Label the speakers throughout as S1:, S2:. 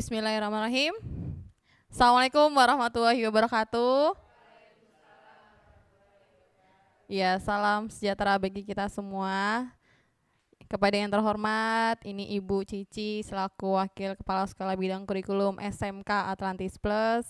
S1: Bismillahirrahmanirrahim. Assalamualaikum warahmatullahi wabarakatuh. Ya, salam sejahtera bagi kita semua. Kepada yang terhormat, ini Ibu Cici selaku Wakil Kepala Sekolah Bidang Kurikulum SMK Atlantis Plus.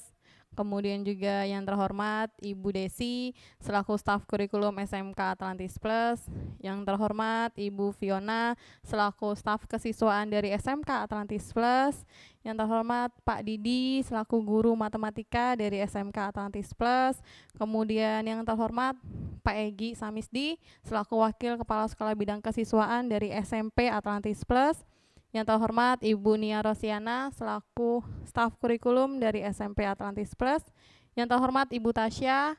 S1: Kemudian juga yang terhormat Ibu Desi selaku Staf Kurikulum SMK Atlantis Plus. Yang terhormat Ibu Fiona selaku Staf Kesiswaan dari SMK Atlantis Plus. Yang terhormat Pak Didi selaku Guru Matematika dari SMK Atlantis Plus. Kemudian yang terhormat Pak Egi Samisdi selaku Wakil Kepala Sekolah Bidang Kesiswaan dari SMP Atlantis Plus. Yang terhormat Ibu Nia Rosiana selaku Staf Kurikulum dari SMP Atlantis Plus. Yang terhormat Ibu Tasya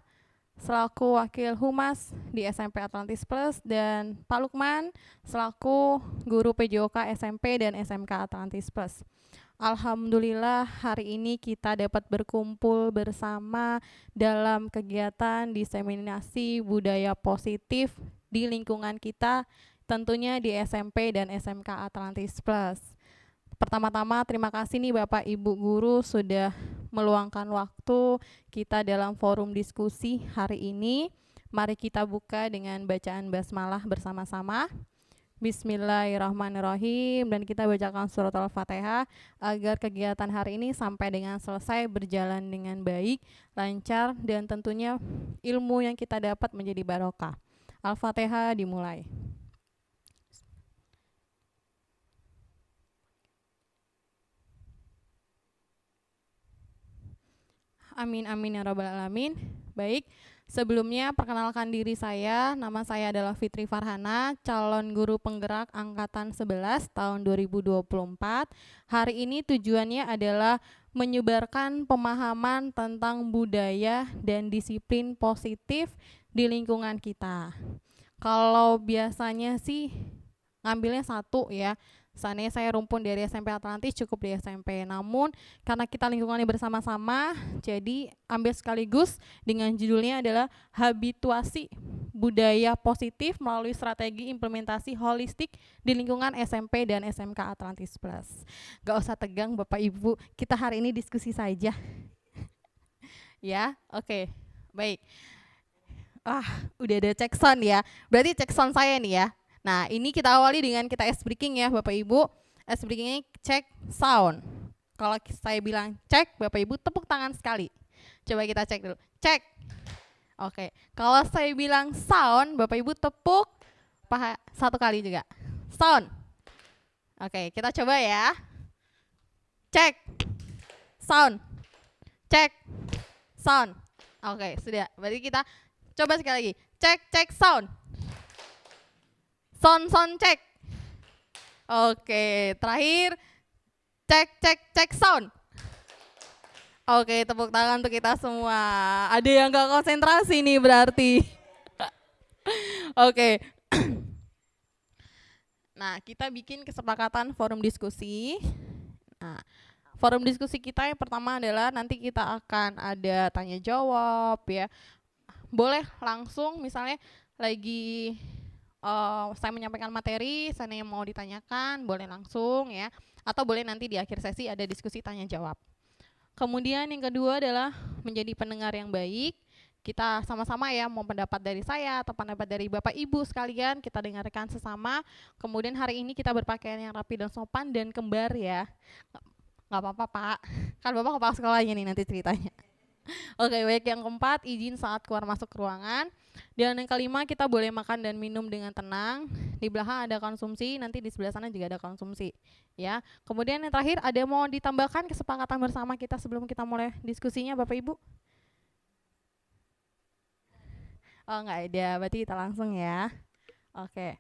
S1: selaku Wakil Humas di SMP Atlantis Plus, dan Pak Lukman selaku Guru PJOK SMP dan SMK Atlantis Plus. Alhamdulillah hari ini kita dapat berkumpul bersama dalam kegiatan diseminasi budaya positif di lingkungan kita, tentunya di SMP dan SMK Atlantis Plus. Pertama-tama terima kasih nih Bapak Ibu Guru sudah meluangkan waktu kita dalam forum diskusi hari ini. Mari kita buka dengan bacaan basmalah bersama-sama. Bismillahirrahmanirrahim, dan kita bacakan surat Al-Fatihah agar kegiatan hari ini sampai dengan selesai berjalan dengan baik, lancar, dan tentunya ilmu yang kita dapat menjadi barokah. Al-Fatihah dimulai. Amin amin ya rabbal alamin. Baik, sebelumnya perkenalkan diri saya, nama saya adalah Fitri Farhana, calon guru penggerak angkatan 11 tahun 2024. Hari ini tujuannya adalah menyebarkan pemahaman tentang budaya dan disiplin positif di lingkungan kita. Kalau biasanya sih ngambilnya satu ya, seandainya saya rumpun dari SMP Atlantis cukup di SMP, namun karena kita lingkungannya bersama-sama, jadi ambil sekaligus dengan judulnya adalah habituasi budaya positif melalui strategi implementasi holistik di lingkungan SMP dan SMK Atlantis Plus. Gak usah tegang Bapak Ibu, kita hari ini diskusi saja. Ya, oke, baik. Udah ada cek sound ya, berarti cek sound saya nih ya. Nah, ini kita awali dengan kita ice breaking ya Bapak Ibu. Ice breakingnya cek sound. Kalau saya bilang cek, Bapak Ibu tepuk tangan sekali. Coba kita cek dulu. Cek. Oke. Kalau saya bilang sound, Bapak Ibu tepuk paha satu kali juga. Sound. Oke, kita coba ya. Cek. Sound. Cek. Sound. Oke, sudah. Berarti kita coba sekali lagi. Cek sound. Sound cek. Oke, terakhir cek sound. Oke, tepuk tangan untuk kita semua. Ada yang gak konsentrasi nih berarti. Oke. Nah, kita bikin kesepakatan forum diskusi. Nah, forum diskusi kita yang pertama adalah nanti kita akan ada tanya jawab ya. Boleh langsung misalnya lagi saya menyampaikan materi, saya yang mau ditanyakan, boleh langsung ya, atau boleh nanti di akhir sesi ada diskusi tanya jawab. Kemudian yang kedua adalah menjadi pendengar yang baik. Kita sama-sama ya, mau pendapat dari saya atau pendapat dari Bapak Ibu sekalian, kita dengarkan sesama. Kemudian hari ini kita berpakaian yang rapi dan sopan dan kembar ya. Nggak apa-apa Pak, kan Bapak kepala sekolahnya nih nanti ceritanya. Oke, baik. Yang keempat, izin saat keluar masuk ruangan. Dan yang kelima, kita boleh makan dan minum dengan tenang. Di belakang ada konsumsi, nanti di sebelah sana juga ada konsumsi. Ya. Kemudian yang terakhir, ada mau ditambahkan kesepakatan bersama kita sebelum kita mulai diskusinya, Bapak Ibu? Oh, nggak ada. Berarti kita langsung ya. Oke.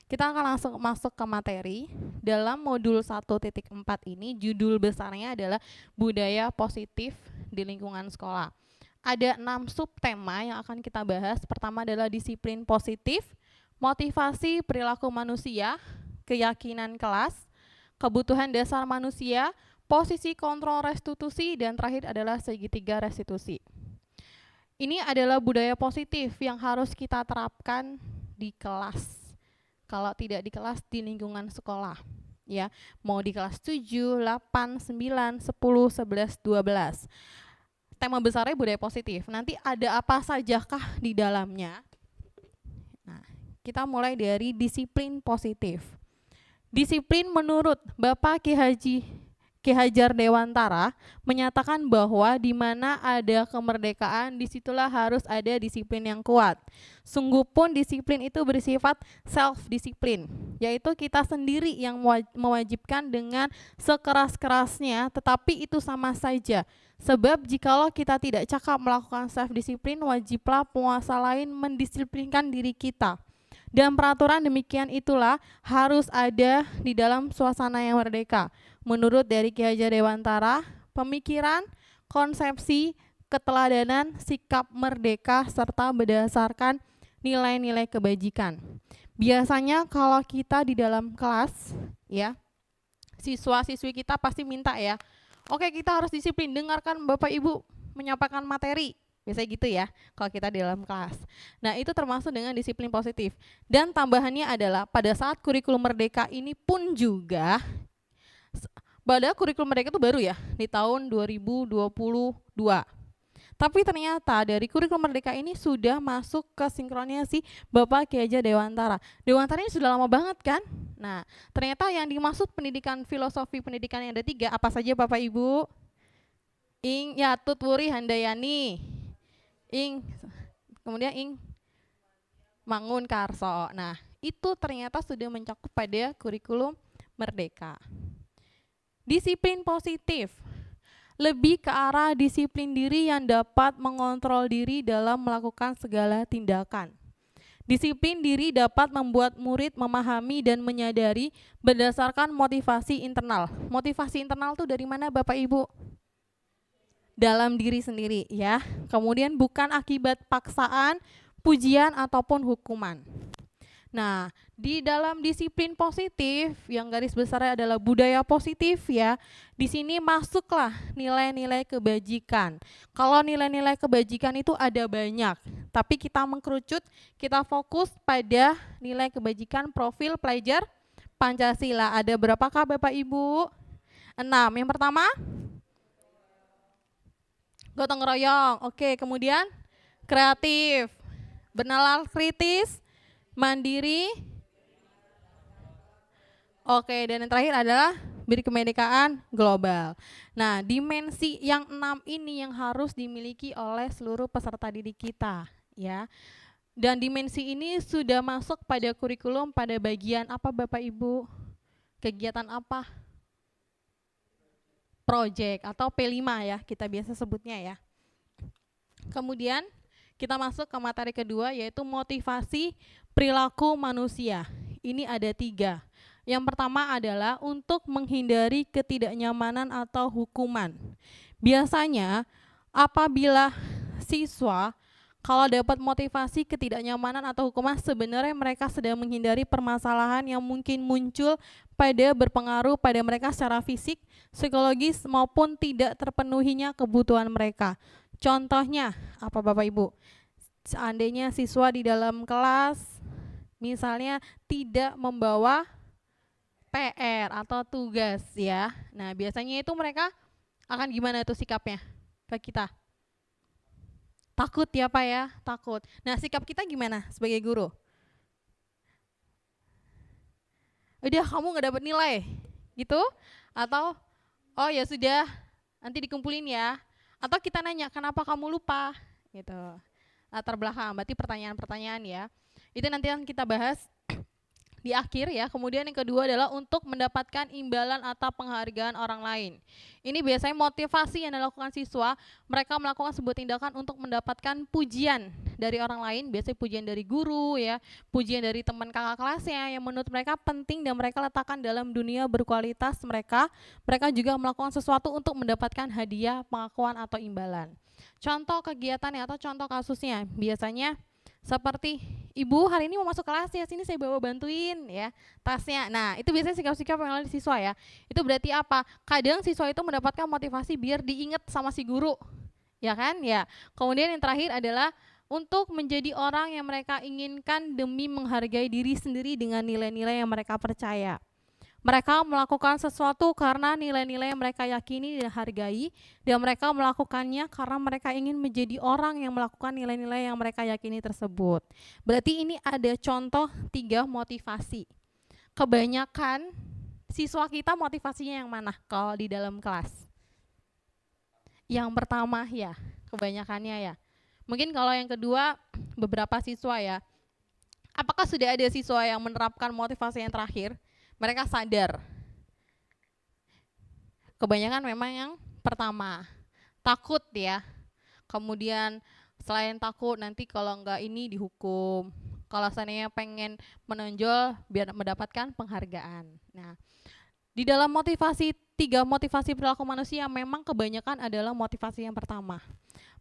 S1: Kita akan langsung masuk ke materi. Dalam modul 1.4 ini, judul besarnya adalah budaya positif di lingkungan sekolah. Ada 6 subtema yang akan kita bahas. Pertama adalah disiplin positif, motivasi perilaku manusia, keyakinan kelas, kebutuhan dasar manusia, posisi kontrol restitusi, dan terakhir adalah segitiga restitusi. Ini adalah budaya positif yang harus kita terapkan di kelas. Kalau tidak di kelas, di lingkungan sekolah. ya. Mau di kelas 7, 8, 9, 10, 11, 12. Tema besarnya budaya positif. Nanti ada apa sajakah di dalamnya? Nah, kita mulai dari disiplin positif. Disiplin menurut Bapak Ki Hajar Dewantara menyatakan bahwa di mana ada kemerdekaan, disitulah harus ada disiplin yang kuat. Sungguh pun disiplin itu bersifat self-disiplin, yaitu kita sendiri yang mewajibkan dengan sekeras-kerasnya, tetapi itu sama saja. Sebab jikalau kita tidak cakap melakukan self-disiplin, wajiblah penguasa lain mendisiplinkan diri kita. Dan peraturan demikian itulah harus ada di dalam suasana yang merdeka. Menurut dari Ki Hajar Dewantara, pemikiran, konsepsi, keteladanan, sikap merdeka, serta berdasarkan nilai-nilai kebajikan. Biasanya kalau kita di dalam kelas, ya, siswa-siswi kita pasti minta ya, oke kita harus disiplin, dengarkan Bapak Ibu menyampaikan materi. Biasanya gitu ya, kalau kita di dalam kelas. Nah, itu termasuk dengan disiplin positif. Dan tambahannya adalah pada saat kurikulum merdeka ini pun juga, padahal kurikulum merdeka itu baru ya, di tahun 2022. Tapi ternyata dari kurikulum merdeka ini sudah masuk ke sinkronisi Bapak Ki Hajar Dewantara. Dewantara ini sudah lama banget kan? Nah, ternyata yang dimaksud pendidikan filosofi pendidikan yang ada 3, apa saja Bapak Ibu? Ing Yatut Wuri Handayani. Kemudian Mangun Karso. Nah, itu ternyata sudah mencakup pada kurikulum merdeka. Disiplin positif lebih ke arah disiplin diri yang dapat mengontrol diri dalam melakukan segala tindakan. Disiplin diri dapat membuat murid memahami dan menyadari berdasarkan motivasi internal. Motivasi internal itu dari mana Bapak Ibu? Dalam diri sendiri ya. Kemudian bukan akibat paksaan, pujian ataupun hukuman. Nah, di dalam disiplin positif yang garis besarnya adalah budaya positif ya. Di sini masuklah nilai-nilai kebajikan. Kalau nilai-nilai kebajikan itu ada banyak, tapi kita mengkerucut, kita fokus pada nilai kebajikan profil pelajar Pancasila. Ada berapakah Bapak Ibu? 6. Yang pertama, gotong royong. Oke, kemudian kreatif, bernalar kritis, mandiri. Oke, dan yang terakhir adalah berkemerdekaan global. Nah, dimensi yang 6 ini yang harus dimiliki oleh seluruh peserta didik kita, ya. Dan dimensi ini sudah masuk pada kurikulum pada bagian apa Bapak Ibu? Kegiatan apa? Project atau P5 ya, kita biasa sebutnya ya. Kemudian kita masuk ke materi kedua, yaitu motivasi perilaku manusia. Ini ada 3. Yang pertama adalah untuk menghindari ketidaknyamanan atau hukuman. Biasanya apabila siswa kalau dapat motivasi ketidaknyamanan atau hukuman, sebenarnya mereka sedang menghindari permasalahan yang mungkin muncul pada berpengaruh pada mereka secara fisik, psikologis maupun tidak terpenuhinya kebutuhan mereka. Contohnya apa Bapak Ibu? Seandainya siswa di dalam kelas misalnya tidak membawa PR atau tugas ya. Nah, biasanya itu mereka akan gimana tuh sikapnya ke kita? Takut ya Pak ya, takut. Nah, sikap kita gimana sebagai guru? Udah kamu nggak dapat nilai gitu? Atau oh ya sudah, nanti dikumpulin ya. Atau kita nanya kenapa kamu lupa gitu. Latar belakang, berarti pertanyaan-pertanyaan ya. Itu nanti yang kita bahas di akhir ya. Kemudian yang kedua adalah untuk mendapatkan imbalan atau penghargaan orang lain. Ini biasanya motivasi yang dilakukan siswa, mereka melakukan sebuah tindakan untuk mendapatkan pujian dari orang lain, biasanya pujian dari guru ya, pujian dari teman kakak kelasnya yang menurut mereka penting dan mereka letakkan dalam dunia berkualitas mereka. Mereka juga melakukan sesuatu untuk mendapatkan hadiah, pengakuan atau imbalan. Contoh kegiatannya atau contoh kasusnya biasanya seperti, Ibu hari ini mau masuk kelas ya, sini saya bawa bantuin ya tasnya. Nah, itu biasanya sikap-sikap yang ada di siswa ya. Itu berarti apa? Kadang siswa itu mendapatkan motivasi biar diingat sama si guru, ya kan? Ya. Kemudian yang terakhir adalah untuk menjadi orang yang mereka inginkan demi menghargai diri sendiri dengan nilai-nilai yang mereka percaya. Mereka melakukan sesuatu karena nilai-nilai yang mereka yakini dan hargai, dan mereka melakukannya karena mereka ingin menjadi orang yang melakukan nilai-nilai yang mereka yakini tersebut. Berarti ini ada contoh 3 motivasi. Kebanyakan siswa kita motivasinya yang mana kalau di dalam kelas? Yang pertama ya, kebanyakannya ya. Mungkin kalau yang kedua beberapa siswa ya. Apakah sudah ada siswa yang menerapkan motivasi yang terakhir? Mereka sadar. Kebanyakan memang yang pertama, takut ya. Kemudian selain takut nanti kalau enggak ini dihukum. Kalau seandainya pengen menonjol biar mendapatkan penghargaan. Nah, di dalam motivasi 3 motivasi perilaku manusia memang kebanyakan adalah motivasi yang pertama.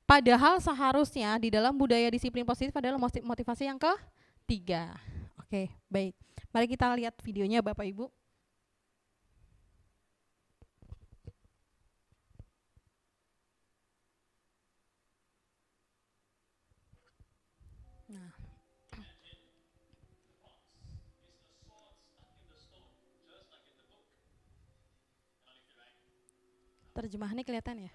S1: Padahal seharusnya di dalam budaya disiplin positif adalah motivasi yang ketiga. Oke, baik. Mari kita lihat videonya Bapak Ibu. Nah. Terjemahannya kelihatan ya?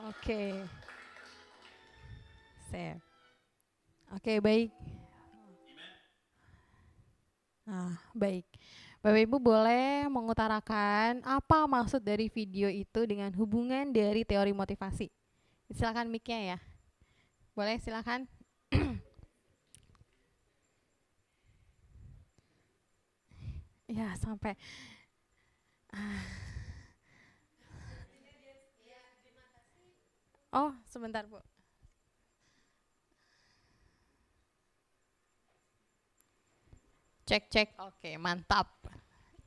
S1: Oke. Sip. Oke, baik. Nah, baik. Bapak Ibu boleh mengutarakan apa maksud dari video itu dengan hubungan dari teori motivasi. Silakan mic-nya ya. Boleh silakan. Ya, sampai Oh, sebentar, Bu. Cek. Oke, mantap.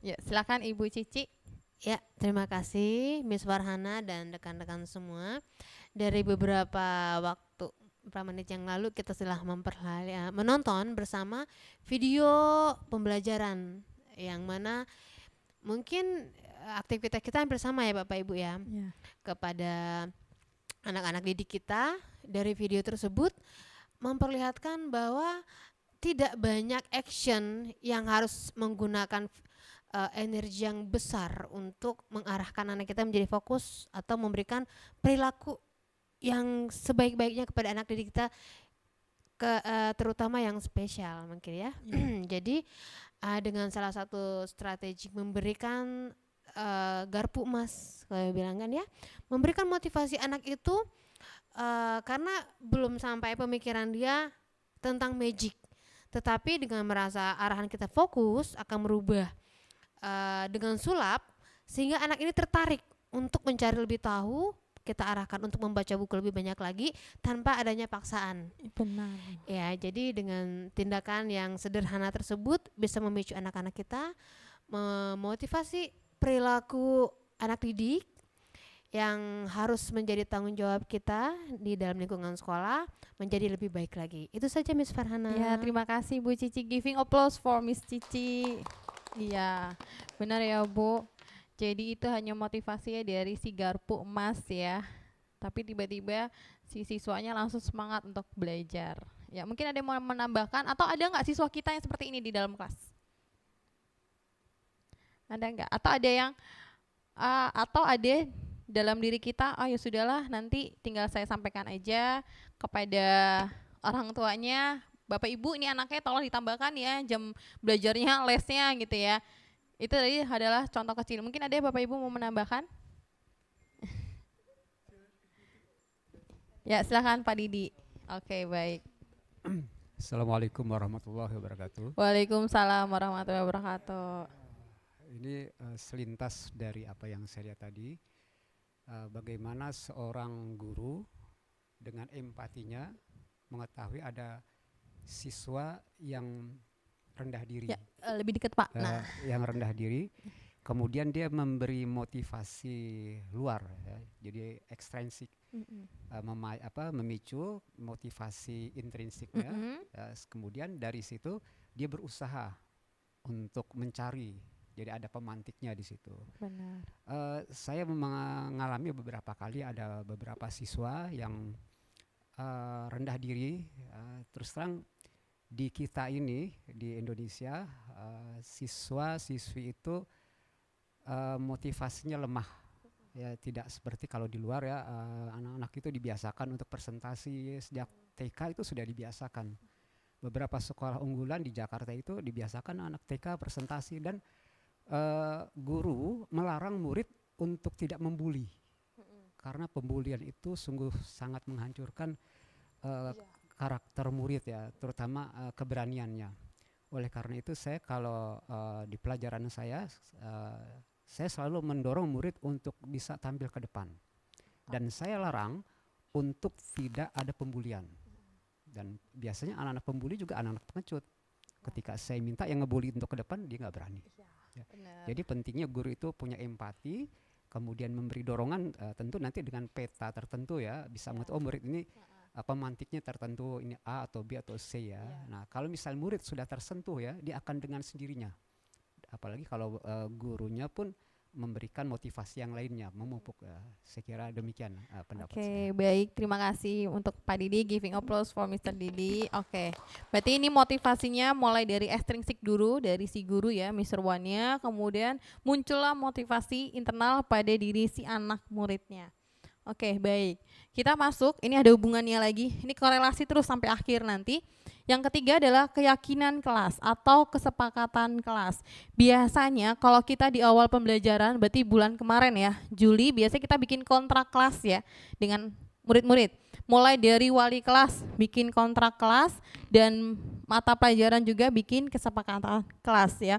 S1: Ya, silakan Ibu Cici.
S2: Ya, terima kasih Miss Farhana dan rekan-rekan semua. Dari beberapa waktu, beberapa menit yang lalu kita telah menonton bersama video pembelajaran yang mana mungkin aktivitas kita hampir sama ya Bapak Ibu ya. Kepada anak-anak didik kita. Dari video tersebut memperlihatkan bahwa tidak banyak action yang harus menggunakan energi yang besar untuk mengarahkan anak kita menjadi fokus atau memberikan perilaku yang sebaik-baiknya kepada anak didik kita, terutama yang spesial mungkin ya. Jadi dengan salah satu strategi memberikan garpu emas, kalau bilang kan ya, memberikan motivasi anak itu karena belum sampai pemikiran dia tentang magic, tetapi dengan merasa arahan kita fokus akan merubah dengan sulap, sehingga anak ini tertarik untuk mencari lebih tahu. Kita arahkan untuk membaca buku lebih banyak lagi tanpa adanya paksaan.
S1: Benar.
S2: Ya, jadi dengan tindakan yang sederhana tersebut bisa memicu anak-anak kita, memotivasi perilaku anak didik yang harus menjadi tanggung jawab kita di dalam lingkungan sekolah menjadi lebih baik lagi. Itu saja Miss Farhana.
S1: Ya, terima kasih Bu Cici. Giving applause for Miss Cici. Iya, benar ya Bu. Jadi itu hanya motivasinya dari si garpu emas ya. Tapi tiba-tiba si siswanya langsung semangat untuk belajar. Ya, mungkin ada yang mau menambahkan atau ada nggak siswa kita yang seperti ini di dalam kelas? Ada nggak? Atau ada dalam diri kita, oh ya sudahlah, nanti tinggal saya sampaikan aja kepada orang tuanya, Bapak Ibu ini anaknya tolong ditambahkan ya jam belajarnya, lesnya gitu ya. Itu tadi adalah contoh kecil. Mungkin ada Bapak Ibu mau menambahkan? Ya, silakan Pak Didi. Oke, baik.
S3: Assalamualaikum warahmatullahi wabarakatuh.
S1: Waalaikumsalam warahmatullahi wabarakatuh.
S3: Ini selintas dari apa yang saya lihat tadi, bagaimana seorang guru dengan empatinya mengetahui ada siswa yang rendah diri,
S1: Ya, lebih dekat Pak.
S3: yang rendah diri, kemudian dia memberi motivasi luar, ya, jadi ekstrinsik, memicu motivasi intrinsiknya, kemudian dari situ dia berusaha untuk mencari, jadi ada pemantiknya di situ.
S1: Benar.
S3: Saya mengalami beberapa kali ada beberapa siswa yang rendah diri, terus terang di kita ini di Indonesia siswa-siswi itu motivasinya lemah, ya tidak seperti kalau di luar ya, anak-anak itu dibiasakan untuk presentasi sejak TK itu sudah dibiasakan. Beberapa sekolah unggulan di Jakarta itu dibiasakan anak TK presentasi dan guru melarang murid untuk tidak membuli, karena pembulian itu sungguh sangat menghancurkan karakter murid ya, terutama keberaniannya. Oleh karena itu saya kalau di pelajaran saya selalu mendorong murid untuk bisa tampil ke depan, dan saya larang untuk tidak ada pembulian. Dan biasanya anak-anak pembuli juga anak-anak pengecut. Ketika saya minta yang ngebully untuk ke depan, dia nggak berani. Ya. Jadi pentingnya guru itu punya empati, kemudian memberi dorongan, tentu nanti dengan peta tertentu ya, bisa mengetahui murid ini pemantiknya tertentu, ini A atau B atau C ya. Nah kalau misal murid sudah tersentuh ya, dia akan dengan sendirinya. Apalagi kalau gurunya pun memberikan motivasi yang lainnya, memupuk. Saya kira demikian pendapat saya.
S1: Oke, baik. Terima kasih untuk Pak Didi. Giving applause for Mr. Didi. Oke, berarti ini motivasinya mulai dari ekstrinsik dulu, dari si guru ya, Mr. Wan-nya. Kemudian muncullah motivasi internal pada diri si anak muridnya. Oke, baik. Kita masuk, ini ada hubungannya lagi. Ini korelasi terus sampai akhir nanti. Yang ketiga adalah keyakinan kelas atau kesepakatan kelas. Biasanya kalau kita di awal pembelajaran, berarti bulan kemarin ya, Juli, biasanya kita bikin kontrak kelas ya dengan murid-murid. Mulai dari wali kelas bikin kontrak kelas dan mata pelajaran juga bikin kesepakatan kelas ya.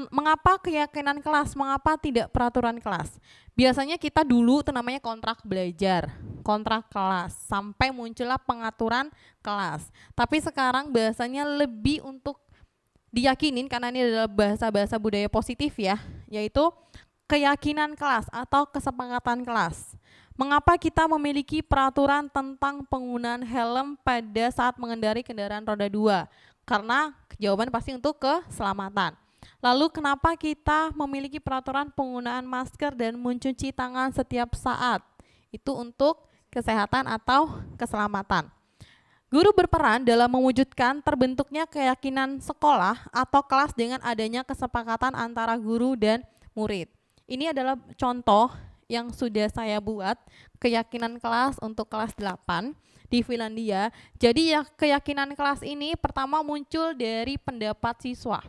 S1: Mengapa keyakinan kelas, mengapa tidak peraturan kelas? Biasanya kita dulu itu namanya kontrak belajar, kontrak kelas, sampai muncullah pengaturan kelas. Tapi sekarang bahasanya lebih untuk diyakinin, karena ini adalah bahasa-bahasa budaya positif ya, yaitu keyakinan kelas atau kesepakatan kelas. Mengapa kita memiliki peraturan tentang penggunaan helm pada saat mengendarai kendaraan roda 2? Karena jawaban pasti untuk keselamatan. Lalu kenapa kita memiliki peraturan penggunaan masker dan mencuci tangan setiap saat? Itu untuk kesehatan atau keselamatan. Guru berperan dalam mewujudkan terbentuknya keyakinan sekolah atau kelas dengan adanya kesepakatan antara guru dan murid. Ini adalah contoh yang sudah saya buat, keyakinan kelas untuk kelas 8 di Finlandia. Jadi ya, keyakinan kelas ini pertama muncul dari pendapat siswa.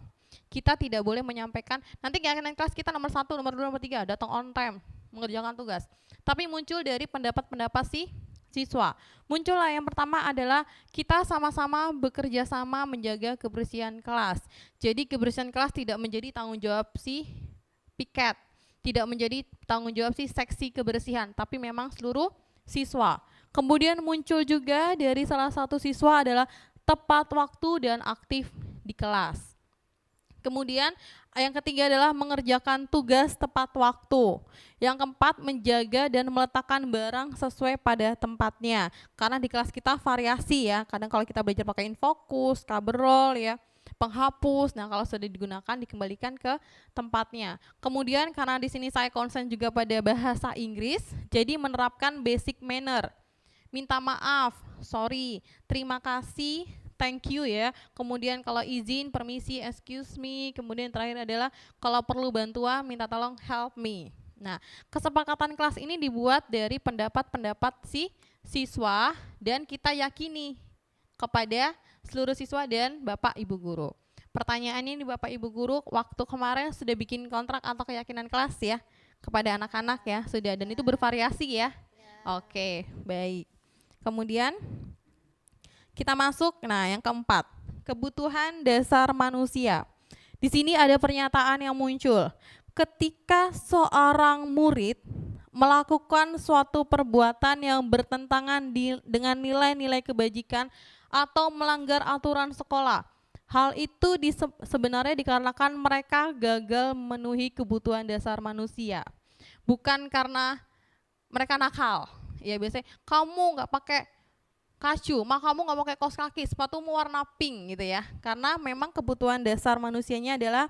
S1: Kita tidak boleh menyampaikan, nanti keyakinan kelas kita nomor 1, nomor 2, nomor 3, datang on time, mengerjakan tugas. Tapi muncul dari pendapat-pendapat siswa. Muncullah yang pertama adalah kita sama-sama bekerja sama menjaga kebersihan kelas. Jadi kebersihan kelas tidak menjadi tanggung jawab si piket, tidak menjadi tanggung jawab si seksi kebersihan, tapi memang seluruh siswa. Kemudian muncul juga dari salah satu siswa adalah tepat waktu dan aktif di kelas. Kemudian yang ketiga adalah mengerjakan tugas tepat waktu. Yang keempat, menjaga dan meletakkan barang sesuai pada tempatnya. Karena di kelas kita variasi ya, kadang kalau kita belajar pakai infocus, coverall ya, penghapus. Nah, kalau sudah digunakan dikembalikan ke tempatnya. Kemudian karena di sini saya concern juga pada bahasa Inggris, jadi menerapkan basic manner. Minta maaf, sorry, terima kasih, thank you ya. Kemudian kalau izin, permisi, excuse me. Kemudian terakhir adalah kalau perlu bantuan, minta tolong, help me. Nah, kesepakatan kelas ini dibuat dari pendapat-pendapat si siswa dan kita yakini kepada seluruh siswa dan Bapak Ibu Guru. Pertanyaannya nih Bapak Ibu Guru, waktu kemarin sudah bikin kontrak atau keyakinan kelas ya kepada anak-anak ya, sudah, dan itu bervariasi ya. Oke, baik. Kemudian kita masuk, nah yang keempat, kebutuhan dasar manusia. Di sini ada pernyataan yang muncul. Ketika seorang murid melakukan suatu perbuatan yang bertentangan dengan nilai-nilai kebajikan atau melanggar aturan sekolah, hal itu sebenarnya dikarenakan mereka gagal memenuhi kebutuhan dasar manusia. Bukan karena mereka nakal. Ya biasanya kamu nggak pakai kacu, maka kamu nggak pakai kaos kaki, sepatumu warna pink gitu ya. Karena memang kebutuhan dasar manusianya adalah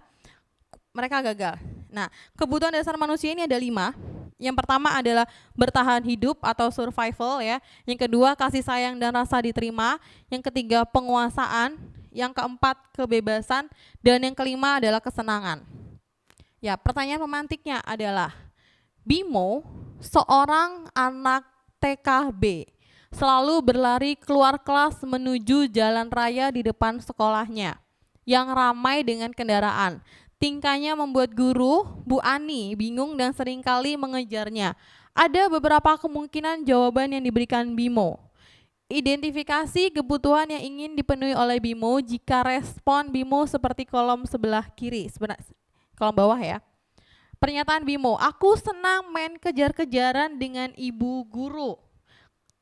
S1: mereka gagal. Nah, kebutuhan dasar manusia ini ada 5. Yang pertama adalah bertahan hidup atau survival ya. Yang kedua, kasih sayang dan rasa diterima. Yang ketiga, penguasaan. Yang keempat, kebebasan. Dan yang kelima adalah kesenangan. Ya, pertanyaan pemantiknya adalah, Bimo, seorang anak TKB, selalu berlari keluar kelas menuju jalan raya di depan sekolahnya yang ramai dengan kendaraan. Tingkahnya membuat guru, Bu Ani, bingung dan seringkali mengejarnya. Ada beberapa kemungkinan jawaban yang diberikan Bimo. Identifikasi kebutuhan yang ingin dipenuhi oleh Bimo jika respon Bimo seperti kolom sebelah kiri, kolom bawah ya. Pernyataan Bimo, aku senang main kejar-kejaran dengan ibu guru.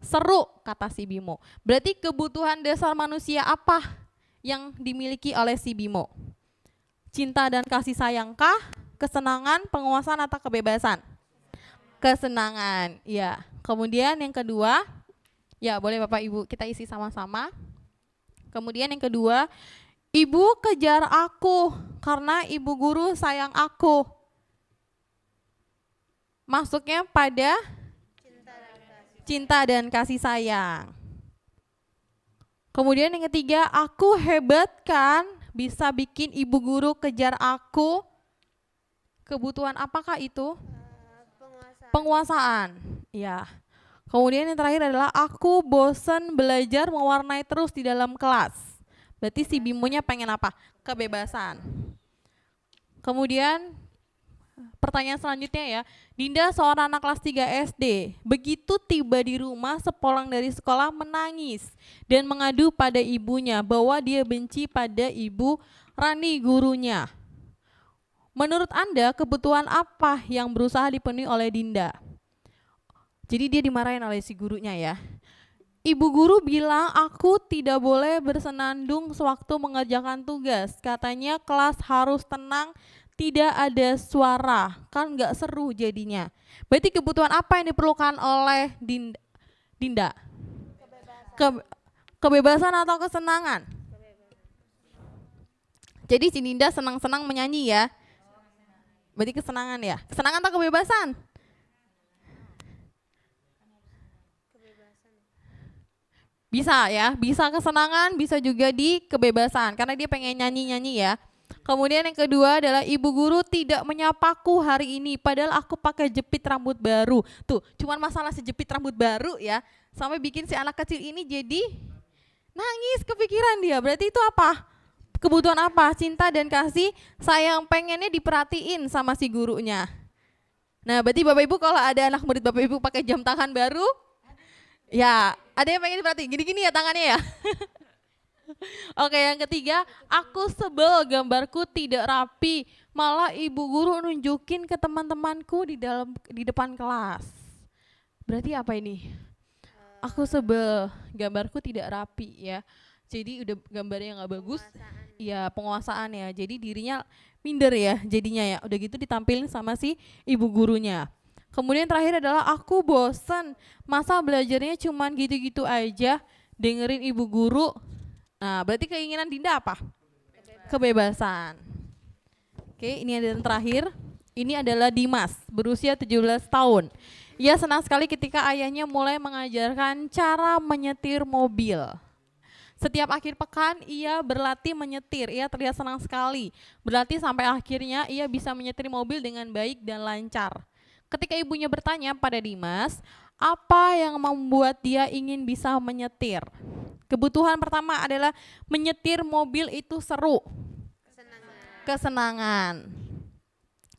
S1: Seru, kata si Bimo. Berarti kebutuhan dasar manusia apa yang dimiliki oleh si Bimo? Cinta dan kasih sayangkah, kesenangan, penguasaan atau kebebasan? Kesenangan, ya. Kemudian yang kedua, ya boleh Bapak Ibu kita isi sama-sama. Kemudian yang kedua, ibu kejar aku karena ibu guru sayang aku. Masuknya pada cinta dan kasih sayang. Kemudian yang ketiga, aku hebat kan, bisa bikin ibu guru kejar aku. Kebutuhan apakah itu? Penguasaan. Ya. Kemudian yang terakhir adalah aku bosan belajar mewarnai terus di dalam kelas. Berarti si Bimonya pengen apa? Kebebasan. Kemudian pertanyaan selanjutnya ya, Dinda seorang anak kelas 3 SD, begitu tiba di rumah sepulang dari sekolah menangis dan mengadu pada ibunya bahwa dia benci pada ibu Rani gurunya. Menurut Anda kebutuhan apa yang berusaha dipenuhi oleh Dinda? Jadi dia dimarahin oleh si gurunya ya. Ibu guru bilang aku tidak boleh bersenandung sewaktu mengerjakan tugas. Katanya kelas harus tenang, tidak ada suara, kan nggak seru jadinya. Berarti kebutuhan apa yang diperlukan oleh Dinda? Kebebasan atau kesenangan? Jadi si Dinda senang-senang menyanyi ya. Berarti kesenangan ya? Kesenangan atau kebebasan? Bisa ya, bisa kesenangan, bisa juga di kebebasan karena dia pengen nyanyi-nyanyi ya. Kemudian yang kedua adalah ibu guru tidak menyapaku hari ini padahal aku pakai jepit rambut baru. Tuh, cuman masalah si jepit rambut baru ya, sampai bikin si anak kecil ini jadi nangis kepikiran dia. Berarti itu apa? Kebutuhan apa? Cinta dan kasih sayang, pengennya diperhatiin sama si gurunya. Nah, berarti Bapak Ibu kalau ada anak murid Bapak Ibu pakai jam tangan baru, ya, ada yang pengen diperhatiin, gini-gini ya tangannya ya. Oke, yang ketiga, aku sebel gambarku tidak rapi, malah ibu guru nunjukin ke teman-temanku di depan kelas. Berarti apa ini? Aku sebel gambarku tidak rapi ya. Jadi udah gambarnya nggak bagus, ya penguasaan ya. Jadi dirinya minder ya jadinya ya. Udah gitu ditampilin sama si ibu gurunya. Kemudian terakhir adalah aku bosen, masa belajarnya cuman gitu-gitu aja, dengerin ibu guru. Nah, berarti keinginan Dinda apa? Kebebasan. Oke, ini ada yang terakhir. Ini adalah Dimas, berusia 17 tahun. Ia senang sekali ketika ayahnya mulai mengajarkan cara menyetir mobil. Setiap akhir pekan ia berlatih menyetir, ia terlihat senang sekali. Berlatih sampai akhirnya ia bisa menyetir mobil dengan baik dan lancar. Ketika ibunya bertanya pada Dimas, apa yang membuat dia ingin bisa menyetir? Kebutuhan pertama adalah menyetir mobil itu seru. Kesenangan.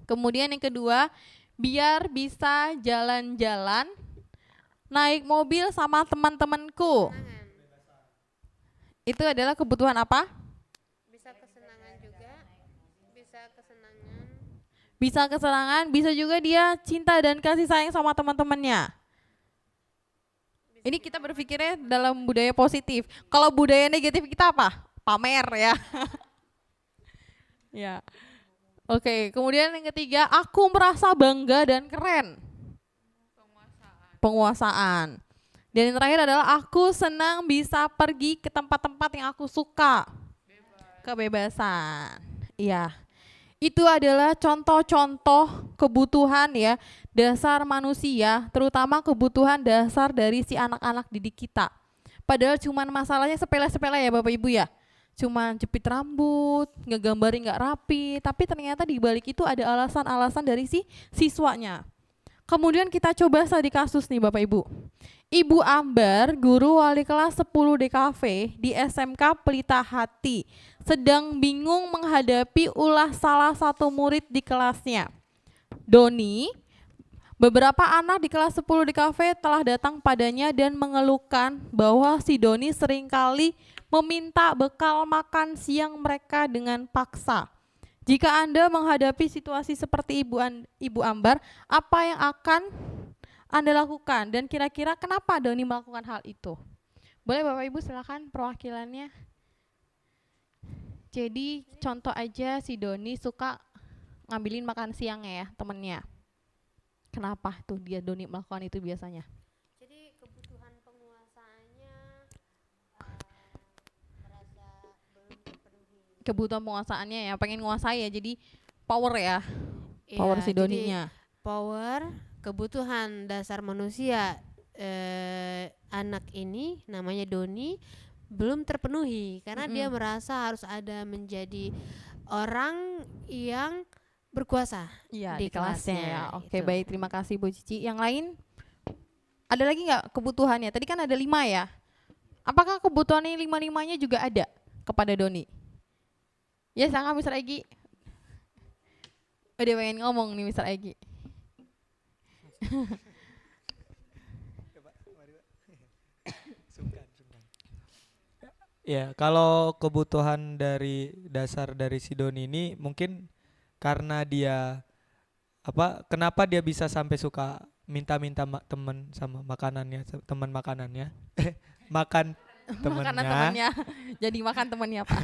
S1: Kemudian yang kedua, biar bisa jalan-jalan, naik mobil sama teman-temanku. Itu adalah kebutuhan apa?
S2: Bisa kesenangan juga, bisa kesenangan.
S1: Bisa kesenangan, bisa juga dia cinta dan kasih sayang sama teman-temannya. Ini kita berpikirnya dalam budaya positif. Kalau budaya negatif kita apa? Pamer ya. Ya. Oke, kemudian yang ketiga, aku merasa bangga dan keren. Penguasaan. Dan yang terakhir adalah aku senang bisa pergi ke tempat-tempat yang aku suka. Kebebasan. Iya. Itu adalah contoh-contoh kebutuhan ya dasar manusia, terutama kebutuhan dasar dari si anak-anak didik kita. Padahal cuman masalahnya sepele-sepele ya Bapak Ibu ya. Cuman jepit rambut, ngegambarin nggak rapi, tapi ternyata di balik itu ada alasan-alasan dari si siswanya. Kemudian kita coba studi kasus nih Bapak Ibu. Ibu Ambar, guru wali kelas 10 DKV di SMK Pelita Hati, sedang bingung menghadapi ulah salah satu murid di kelasnya. Doni, beberapa anak di kelas 10 DKV telah datang padanya dan mengeluhkan bahwa si Doni seringkali meminta bekal makan siang mereka dengan paksa. Jika Anda menghadapi situasi seperti Ibu Ambar, apa yang akan Anda lakukan? Dan kira-kira kenapa Doni melakukan hal itu? Boleh Bapak Ibu silakan perwakilannya. Jadi contoh aja si Doni suka ngambilin makan siangnya ya temennya. Kenapa tuh Doni melakukan itu biasanya?
S2: Jadi kebutuhan penguasaannya merasa belum terpenuhi.
S1: Kebutuhan penguasaannya ya, pengen nguasai ya, jadi power ya, power
S2: Iya,
S1: si
S2: jadi
S1: Doninya.
S2: power, kebutuhan dasar manusia anak ini namanya Doni belum terpenuhi karena dia merasa harus ada menjadi orang yang berkuasa
S1: Iya
S2: di
S1: di kelasnya ya.
S2: kelasnya,
S1: Oke
S2: itu.
S1: baik, terima kasih Bu Cici. Yang lain ada lagi nggak kebutuhannya? Tadi kan ada 5 ya. Apakah kebutuhan ini 5-5-nya juga ada kepada Doni? Ya silakan Mr. Egi. Udah pengen ngomong nih Mr. Egi.
S4: Ya, kalau kebutuhan dari dasar dari si Doni ini mungkin karena dia kenapa dia bisa sampai suka minta-minta teman sama makanannya, teman makanannya. makan
S1: Makanan
S4: temennya.
S1: temennya. Jadi makan temennya Pak.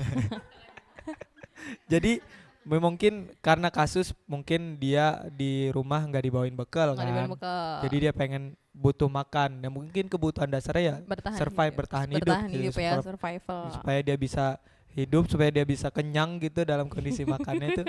S4: Jadi mungkin karena kasus mungkin dia di rumah nggak dibawain bekal
S1: Nggak dibawain
S4: kan.
S1: bekal.
S4: Jadi dia pengen butuh makan. Dan mungkin kebutuhan dasarnya ya survive, bertahan hidup gitu,
S1: ya, survival.
S4: supaya dia bisa hidup, supaya dia bisa kenyang gitu dalam kondisi makannya itu.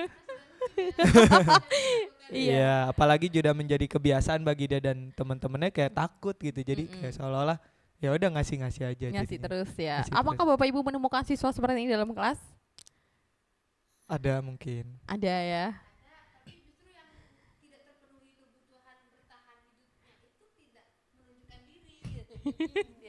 S4: Iya, apalagi sudah menjadi kebiasaan bagi dia dan teman-temannya kayak takut gitu. Jadi kayak seolah-olah ya udah ngasih-ngasih aja
S1: Ngasih
S4: jadinya.
S1: terus ya.
S4: Ngasih
S1: Apakah Bapak Ibu menemukan siswa seperti ini dalam kelas?
S4: Ada mungkin.
S1: Ada ya.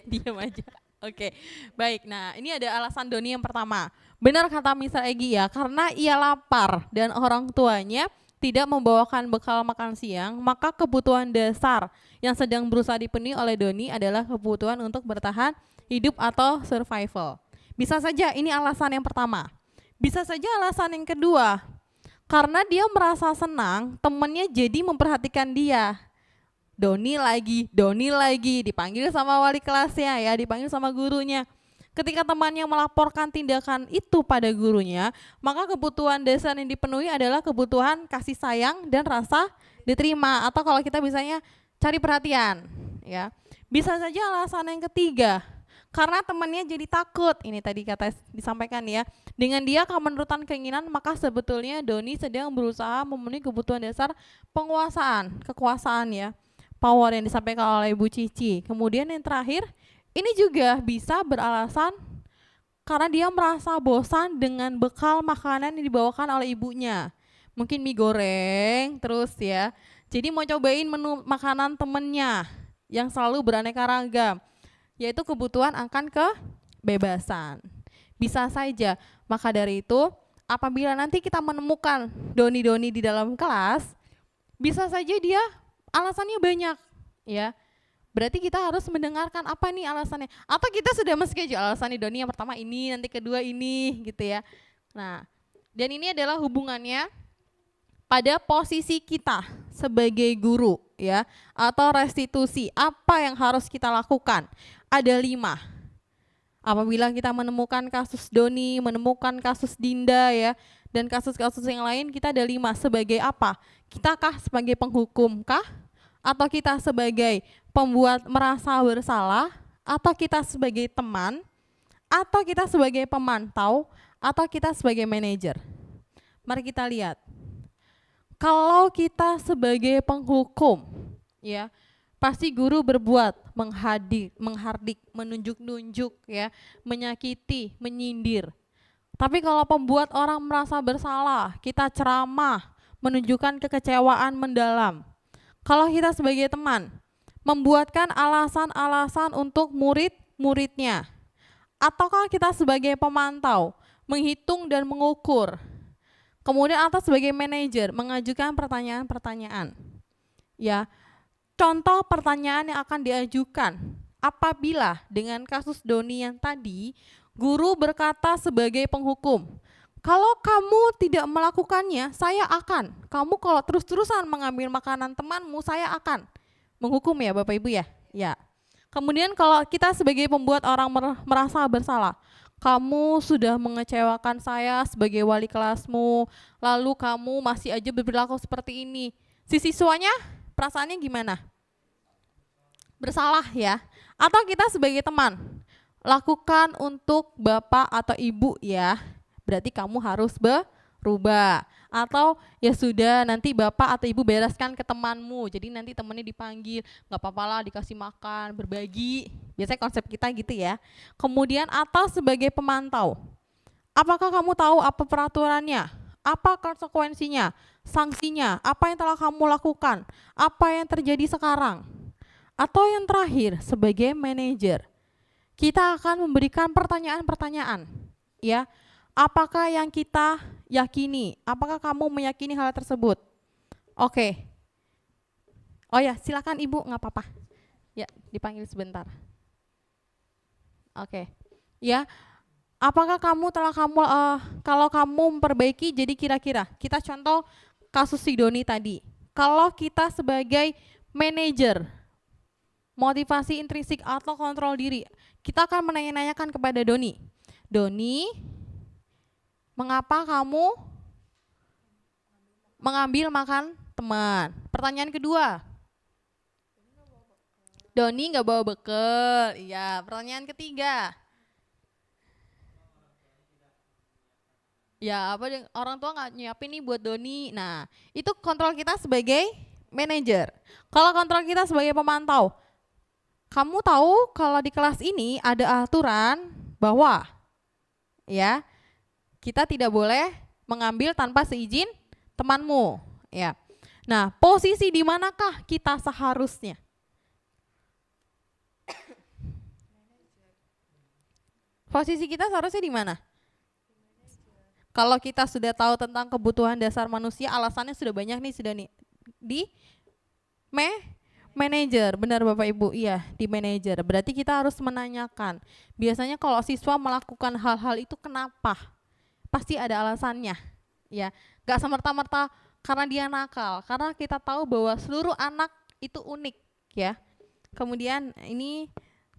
S1: Diam aja. Oke, baik. Nah, ini ada alasan Doni yang pertama. Benar kata Mr. Egi ya, karena ia lapar dan orang tuanya tidak membawakan bekal makan siang, maka kebutuhan dasar yang sedang berusaha dipenuhi oleh Doni adalah kebutuhan untuk bertahan hidup atau survival. Bisa saja ini alasan yang pertama. Bisa saja alasan yang kedua, karena dia merasa senang temannya jadi memperhatikan dia. Doni lagi, dipanggil sama wali kelasnya ya, dipanggil sama gurunya. Ketika temannya melaporkan tindakan itu pada gurunya, maka kebutuhan dasar yang dipenuhi adalah kebutuhan kasih sayang dan rasa diterima, atau kalau kita bisanya cari perhatian ya. Bisa saja alasan yang ketiga, karena temannya jadi takut. Ini tadi kata disampaikan ya. Dengan dia akan menurutan keinginan, maka sebetulnya Doni sedang berusaha memenuhi kebutuhan dasar kekuasaan ya. Power yang disampaikan oleh Ibu Cici. Kemudian yang terakhir, ini juga bisa beralasan karena dia merasa bosan dengan bekal makanan yang dibawakan oleh ibunya. Mungkin mie goreng terus ya. Jadi mau cobain menu makanan temennya yang selalu beraneka ragam, yaitu kebutuhan akan kebebasan. Bisa saja. Maka dari itu, apabila nanti kita menemukan Doni-Doni di dalam kelas, bisa saja dia alasannya banyak ya. Berarti kita harus mendengarkan apa nih alasannya. Atau kita sudah men-schedule alasannya Doni yang pertama ini, nanti kedua ini gitu ya. Nah, dan ini adalah hubungannya pada posisi kita sebagai guru ya, atau restitusi. Apa yang harus kita lakukan? Ada 5. Apabila kita menemukan kasus Doni, menemukan kasus Dinda ya, dan kasus-kasus yang lain, kita ada 5. Sebagai apa? Kitakah sebagai penghukum kah? Atau kita sebagai pembuat merasa bersalah? Atau kita sebagai teman? Atau kita sebagai pemantau? Atau kita sebagai manajer? Mari kita lihat. Kalau kita sebagai penghukum, ya, pasti guru berbuat menghardik, menunjuk-nunjuk ya, menyakiti, menyindir. Tapi kalau pembuat orang merasa bersalah, kita ceramah, menunjukkan kekecewaan mendalam. Kalau kita sebagai teman, membuatkan alasan-alasan untuk murid-muridnya. Ataukah kita sebagai pemantau, menghitung dan mengukur. Kemudian atau sebagai manajer, mengajukan pertanyaan-pertanyaan. Ya, contoh pertanyaan yang akan diajukan apabila dengan kasus Doni yang tadi, guru berkata sebagai penghukum, kalau kamu tidak melakukannya, saya akan. Kamu kalau terus-terusan mengambil makanan temanmu, saya akan menghukum ya Bapak Ibu ya. Ya. Kemudian kalau kita sebagai pembuat orang merasa bersalah, kamu sudah mengecewakan saya sebagai wali kelasmu, lalu kamu masih aja berperilaku seperti ini. Si siswanya perasaannya gimana? Bersalah ya. Atau kita sebagai teman, lakukan untuk bapak atau ibu ya. Berarti kamu harus berubah. Atau ya sudah, nanti bapak atau ibu bereskan ke temanmu, jadi nanti temannya dipanggil, nggak apa-apa lah dikasih makan, berbagi. Biasanya konsep kita gitu ya. Kemudian atau sebagai pemantau, apakah kamu tahu apa peraturannya, apa konsekuensinya, sanksinya, apa yang telah kamu lakukan, apa yang terjadi sekarang. Atau yang terakhir sebagai manajer, kita akan memberikan pertanyaan-pertanyaan ya. Apakah yang kita yakini? Apakah kamu meyakini hal tersebut? Oke. Oh ya, silakan Ibu, nggak apa-apa. Ya, dipanggil sebentar. Oke. Ya, apakah kalau kamu memperbaiki, jadi kira-kira kita contoh kasus si Doni tadi. Kalau kita sebagai manajer motivasi intrinsik atau kontrol diri. Kita akan menanyakan kepada Doni. Doni, mengapa kamu mengambil makan teman? Pertanyaan kedua. Doni nggak bawa bekal. Iya, pertanyaan ketiga. Ya, orang tua nggak nyiapin nih buat Doni. Nah, itu kontrol kita sebagai manajer. Kalau kontrol kita sebagai pemantau, kamu tahu kalau di kelas ini ada aturan bahwa ya kita tidak boleh mengambil tanpa seizin temanmu. Ya. Nah, posisi di manakah kita seharusnya? Posisi kita seharusnya di mana? Kalau kita sudah tahu tentang kebutuhan dasar manusia, alasannya sudah banyak nih, sudah nih di manajer. Benar Bapak Ibu, iya di manajer. Berarti kita harus menanyakan. Biasanya kalau siswa melakukan hal-hal itu kenapa? Pasti ada alasannya. Ya, nggak semerta-merta karena dia nakal. Karena kita tahu bahwa seluruh anak itu unik, ya. Kemudian ini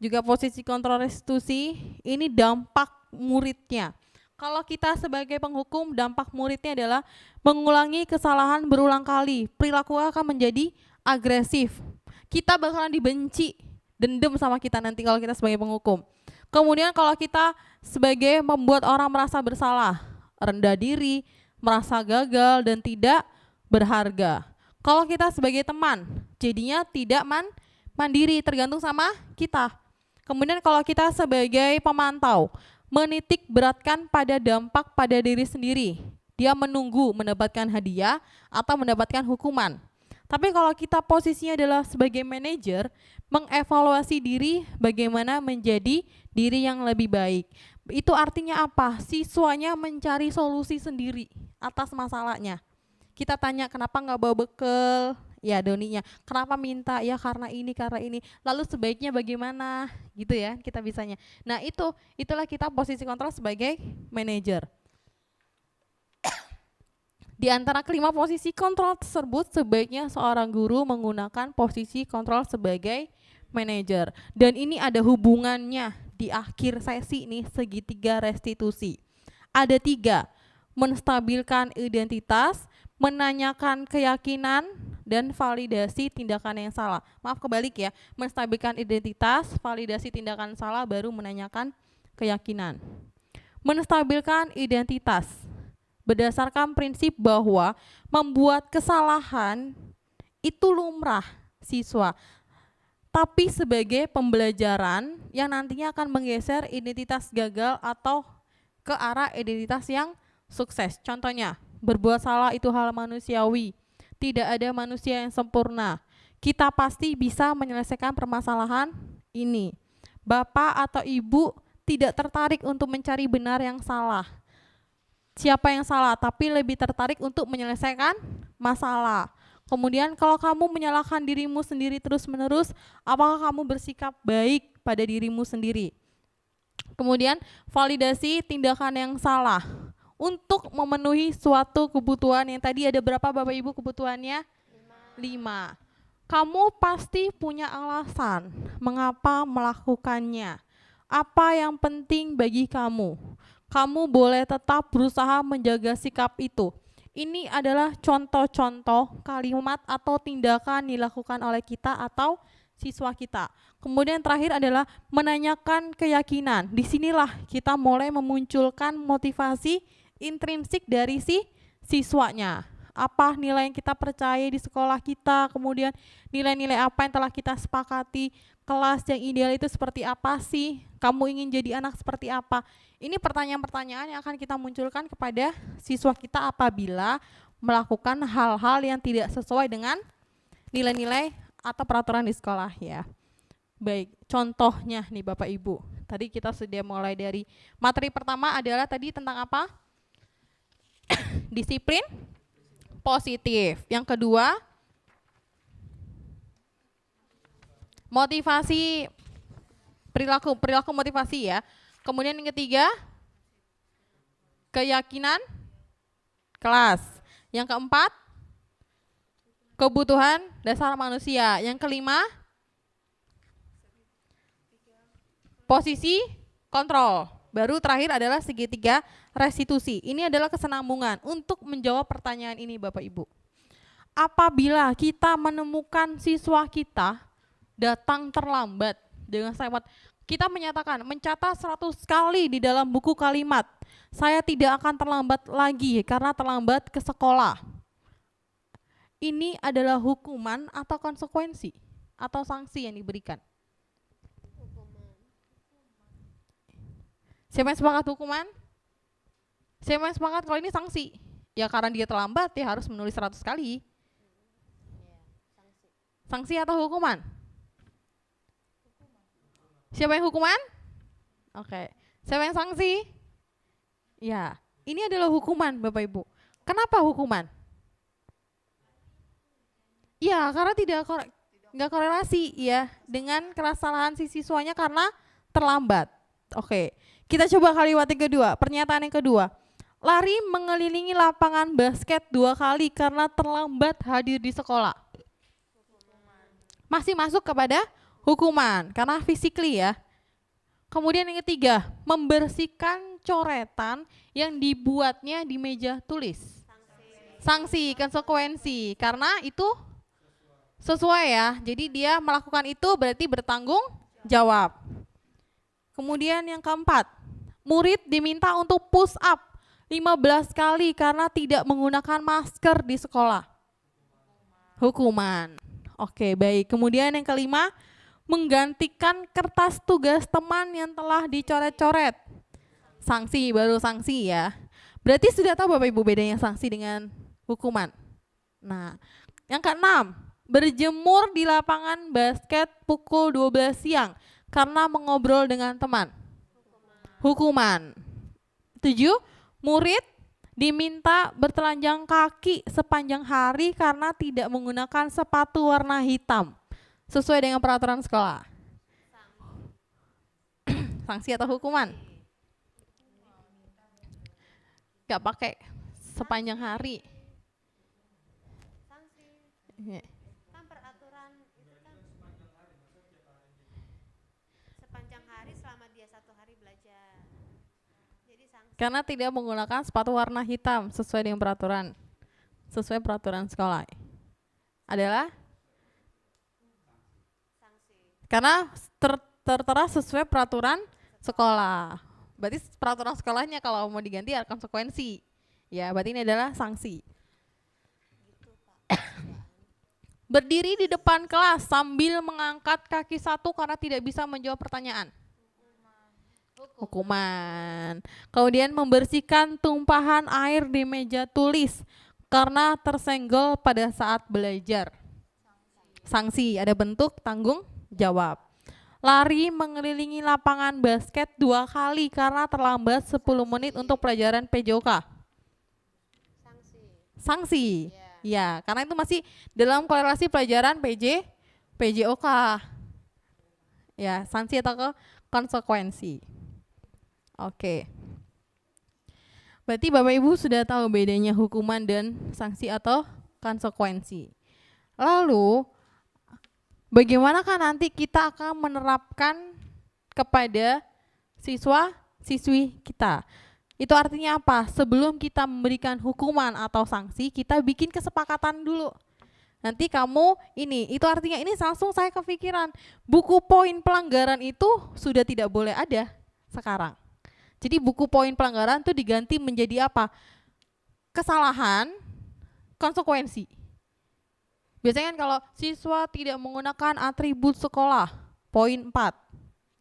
S1: juga posisi kontrol restitusi, ini dampak muridnya. Kalau kita sebagai penghukum, dampak muridnya adalah mengulangi kesalahan berulang kali. Perilaku akan menjadi agresif. Kita bakalan dibenci, dendam sama kita nanti kalau kita sebagai penghukum. Kemudian kalau kita sebagai membuat orang merasa bersalah, rendah diri, merasa gagal dan tidak berharga. Kalau kita sebagai teman, jadinya tidak mandiri, tergantung sama kita. Kemudian kalau kita sebagai pemantau, menitik beratkan pada dampak pada diri sendiri. Dia menunggu mendapatkan hadiah atau mendapatkan hukuman. Tapi kalau kita posisinya adalah sebagai manajer, mengevaluasi diri bagaimana menjadi diri yang lebih baik. Itu artinya apa? Siswanya mencari solusi sendiri atas masalahnya. Kita tanya kenapa nggak bawa bekal? Ya Doninya, kenapa minta? Ya karena ini. Lalu sebaiknya bagaimana? Gitu ya, kita bisanya. Nah itulah kita posisi kontrol sebagai manajer. Di antara kelima posisi kontrol tersebut, sebaiknya seorang guru menggunakan posisi kontrol sebagai manajer. Dan ini ada hubungannya di akhir sesi nih, segitiga restitusi. Ada 3, menstabilkan identitas, menanyakan keyakinan, dan validasi tindakan yang salah. Maaf kebalik ya, menstabilkan identitas, validasi tindakan salah, baru menanyakan keyakinan. Menstabilkan identitas berdasarkan prinsip bahwa membuat kesalahan itu lumrah siswa, tapi sebagai pembelajaran yang nantinya akan menggeser identitas gagal atau ke arah identitas yang sukses. Contohnya, berbuat salah itu hal manusiawi. Tidak ada manusia yang sempurna. Kita pasti bisa menyelesaikan permasalahan ini. Bapak atau ibu tidak tertarik untuk mencari benar yang salah. Siapa yang salah, tapi lebih tertarik untuk menyelesaikan masalah. Kemudian kalau kamu menyalahkan dirimu sendiri terus-menerus, apakah kamu bersikap baik pada dirimu sendiri? Kemudian validasi tindakan yang salah. Untuk memenuhi suatu kebutuhan yang tadi ada berapa Bapak Ibu kebutuhannya? 5. Kamu pasti punya alasan mengapa melakukannya. Apa yang penting bagi kamu? Kamu boleh tetap berusaha menjaga sikap itu. Ini adalah contoh-contoh kalimat atau tindakan dilakukan oleh kita atau siswa kita. Kemudian terakhir adalah menanyakan keyakinan. Disinilah kita mulai memunculkan motivasi intrinsik dari si siswanya. Apa nilai yang kita percaya di sekolah kita, kemudian nilai-nilai apa yang telah kita sepakati, kelas yang ideal itu seperti apa sih, kamu ingin jadi anak seperti apa. Ini pertanyaan-pertanyaan yang akan kita munculkan kepada siswa kita apabila melakukan hal-hal yang tidak sesuai dengan nilai-nilai atau peraturan di sekolah ya. Baik, contohnya nih Bapak Ibu, tadi kita sudah mulai dari materi pertama adalah tadi tentang apa? Disiplin positif. Yang kedua, motivasi, perilaku motivasi ya. Kemudian yang ketiga, keyakinan kelas. Yang keempat, kebutuhan dasar manusia. Yang kelima, posisi kontrol. Baru terakhir adalah segitiga restitusi. Ini adalah kesinambungan untuk menjawab pertanyaan ini Bapak Ibu. Apabila kita menemukan siswa kita datang terlambat dengan sifat, kita menyatakan mencatat 100 kali di dalam buku kalimat, saya tidak akan terlambat lagi karena terlambat ke sekolah. Ini adalah hukuman atau konsekuensi atau sanksi yang diberikan. Siapa yang sepakat hukuman? Siapa yang sepakat kalau ini sanksi? Ya karena dia terlambat ya harus menulis 100 kali. Sanksi atau hukuman? Siapa yang hukuman? Oke. Siapa yang sanksi? Ya, ini adalah hukuman Bapak Ibu. Kenapa hukuman? Ya, karena nggak korelasi ya dengan kesalahan si siswanya karena terlambat. Oke, kita coba kalimat yang kedua. Pernyataan yang kedua. Lari mengelilingi lapangan basket 2 kali karena terlambat hadir di sekolah. Masih masuk kepada hukuman karena physically ya. Kemudian yang ketiga, membersihkan coretan yang dibuatnya di meja tulis. Sanksi, konsekuensi. Karena itu sesuai ya. Jadi dia melakukan itu berarti bertanggung jawab. Kemudian yang keempat, murid diminta untuk push up 15 kali karena tidak menggunakan masker di sekolah. Hukuman. Oke, baik. Kemudian yang kelima, menggantikan kertas tugas teman yang telah dicoret-coret. Sanksi, baru sanksi ya. Berarti sudah tahu Bapak Ibu bedanya sanksi dengan hukuman. Nah, yang keenam, berjemur di lapangan basket pukul 12 siang karena mengobrol dengan teman. Hukuman. 7, murid diminta bertelanjang kaki sepanjang hari karena tidak menggunakan sepatu warna hitam sesuai dengan peraturan sekolah. Sanksi atau hukuman? Gak pakai sepanjang hari.
S2: Sanksi. Kan peraturan itu kan sepanjang hari selama dia 1 hari belajar. Jadi sanksi.
S1: Karena tidak menggunakan sepatu warna hitam sesuai dengan peraturan. Sesuai peraturan sekolah. Adalah?
S2: Sanksi.
S1: Karena tertera sesuai peraturan sekolah. Berarti peraturan sekolahnya kalau mau diganti ada konsekuensi. Ya, berarti ini adalah sanksi.
S2: Gitu, Pak.
S1: Berdiri di depan kelas sambil mengangkat kaki satu karena tidak bisa menjawab pertanyaan. Hukuman. Kemudian membersihkan tumpahan air di meja tulis karena tersenggol pada saat belajar. Sanksi, ada bentuk tanggung jawab. Lari mengelilingi lapangan basket 2 kali karena terlambat 10 menit untuk pelajaran PJOK.
S2: Sanksi.
S1: Sanksi. Ya, karena itu masih dalam korelasi pelajaran PJOK. Ya, sanksi atau konsekuensi. Oke. Berarti Bapak Ibu sudah tahu bedanya hukuman dan sanksi atau konsekuensi. Lalu bagaimanakah nanti kita akan menerapkan kepada siswa-siswi kita? Itu artinya apa? Sebelum kita memberikan hukuman atau sanksi, kita bikin kesepakatan dulu. Nanti kamu itu artinya ini langsung saya kepikiran. Buku poin pelanggaran itu sudah tidak boleh ada sekarang. Jadi buku poin pelanggaran itu diganti menjadi apa? Kesalahan, konsekuensi. Biasanya kan kalau siswa tidak menggunakan atribut sekolah, poin 4.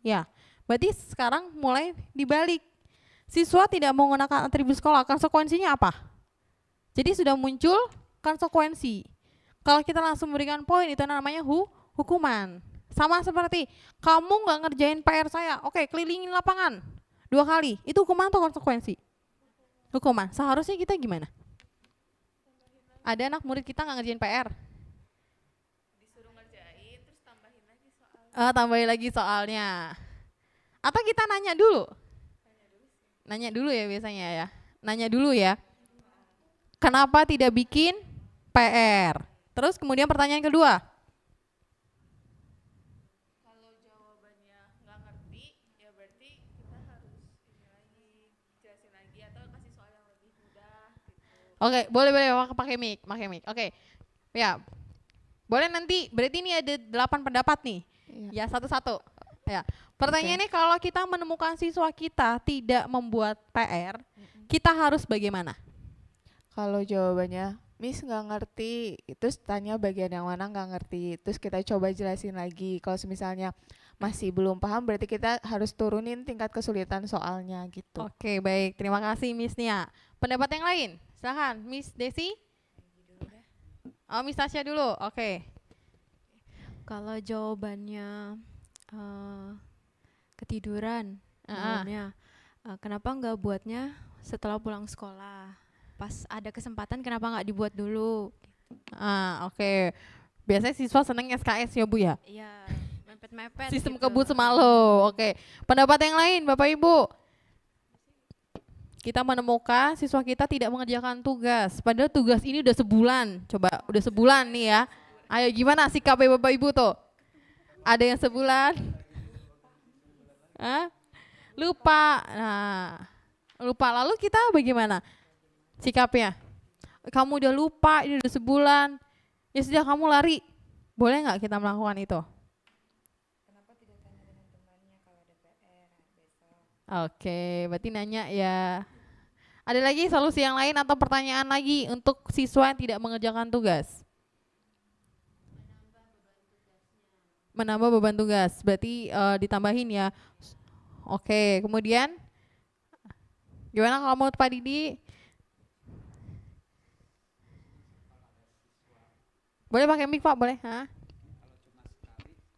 S1: Ya, berarti sekarang mulai dibalik. Siswa tidak menggunakan atribut sekolah, konsekuensinya apa? Jadi sudah muncul konsekuensi. Kalau kita langsung memberikan poin itu namanya hukuman. Sama seperti kamu nggak ngerjain PR saya, oke kelilingin lapangan 2 kali, itu hukuman atau konsekuensi? Hukuman. Seharusnya kita gimana? Ada anak murid kita nggak ngerjain PR? Tambahin lagi soalnya. Atau kita nanya dulu? Nanya dulu ya biasanya ya. Nanya dulu ya. Kenapa tidak bikin PR? Terus kemudian pertanyaan kedua.
S5: Kalau jawabannya nggak ngerti, ya
S1: Oke, boleh pakai mic. Oke. Ya. Boleh nanti, berarti ini ada 8 pendapat nih.
S5: Iya.
S1: Ya, satu-satu. Ya. Pertanyaannya kalau kita menemukan siswa kita tidak membuat PR, kita harus bagaimana?
S5: Kalau jawabannya Miss nggak ngerti, terus tanya bagian yang mana nggak ngerti, terus kita coba jelasin lagi. Kalau misalnya masih belum paham, berarti kita harus turunin tingkat kesulitan soalnya gitu.
S1: Oke, baik. Terima kasih Miss Nia. Pendapat yang lain? Silahkan, Miss Desi. Oh, Miss Tasya dulu. Oke.
S6: Kalau jawabannya ketiduran malamnya, kenapa nggak buatnya setelah pulang sekolah? Pas ada kesempatan kenapa nggak dibuat dulu?
S1: Oke. Biasanya siswa seneng SKS ya Bu ya?
S6: Iya, mepet-mepet.
S1: Sistem
S6: gitu.
S1: kebut semalo. Oke. Pendapat yang lain Bapak Ibu? Kita menemukan siswa kita tidak mengerjakan tugas. Padahal tugas ini udah sebulan. Coba, udah sebulan nih ya. Ayo gimana sikapnya Bapak Ibu tuh? Ada yang sebulan? Hah? Lupa. Nah, lupa. Lalu kita bagaimana sikapnya? Kamu udah lupa, ini udah sebulan. Ya sudah kamu lari. Boleh nggak kita melakukan itu? Oke, berarti nanya ya. Ada lagi solusi yang lain atau pertanyaan lagi untuk siswa yang tidak mengerjakan tugas? Menambah beban tugas, berarti ditambahin ya. Oke, kemudian gimana kalau menurut Pak Didi? Boleh pakai mic Pak, boleh? Hah?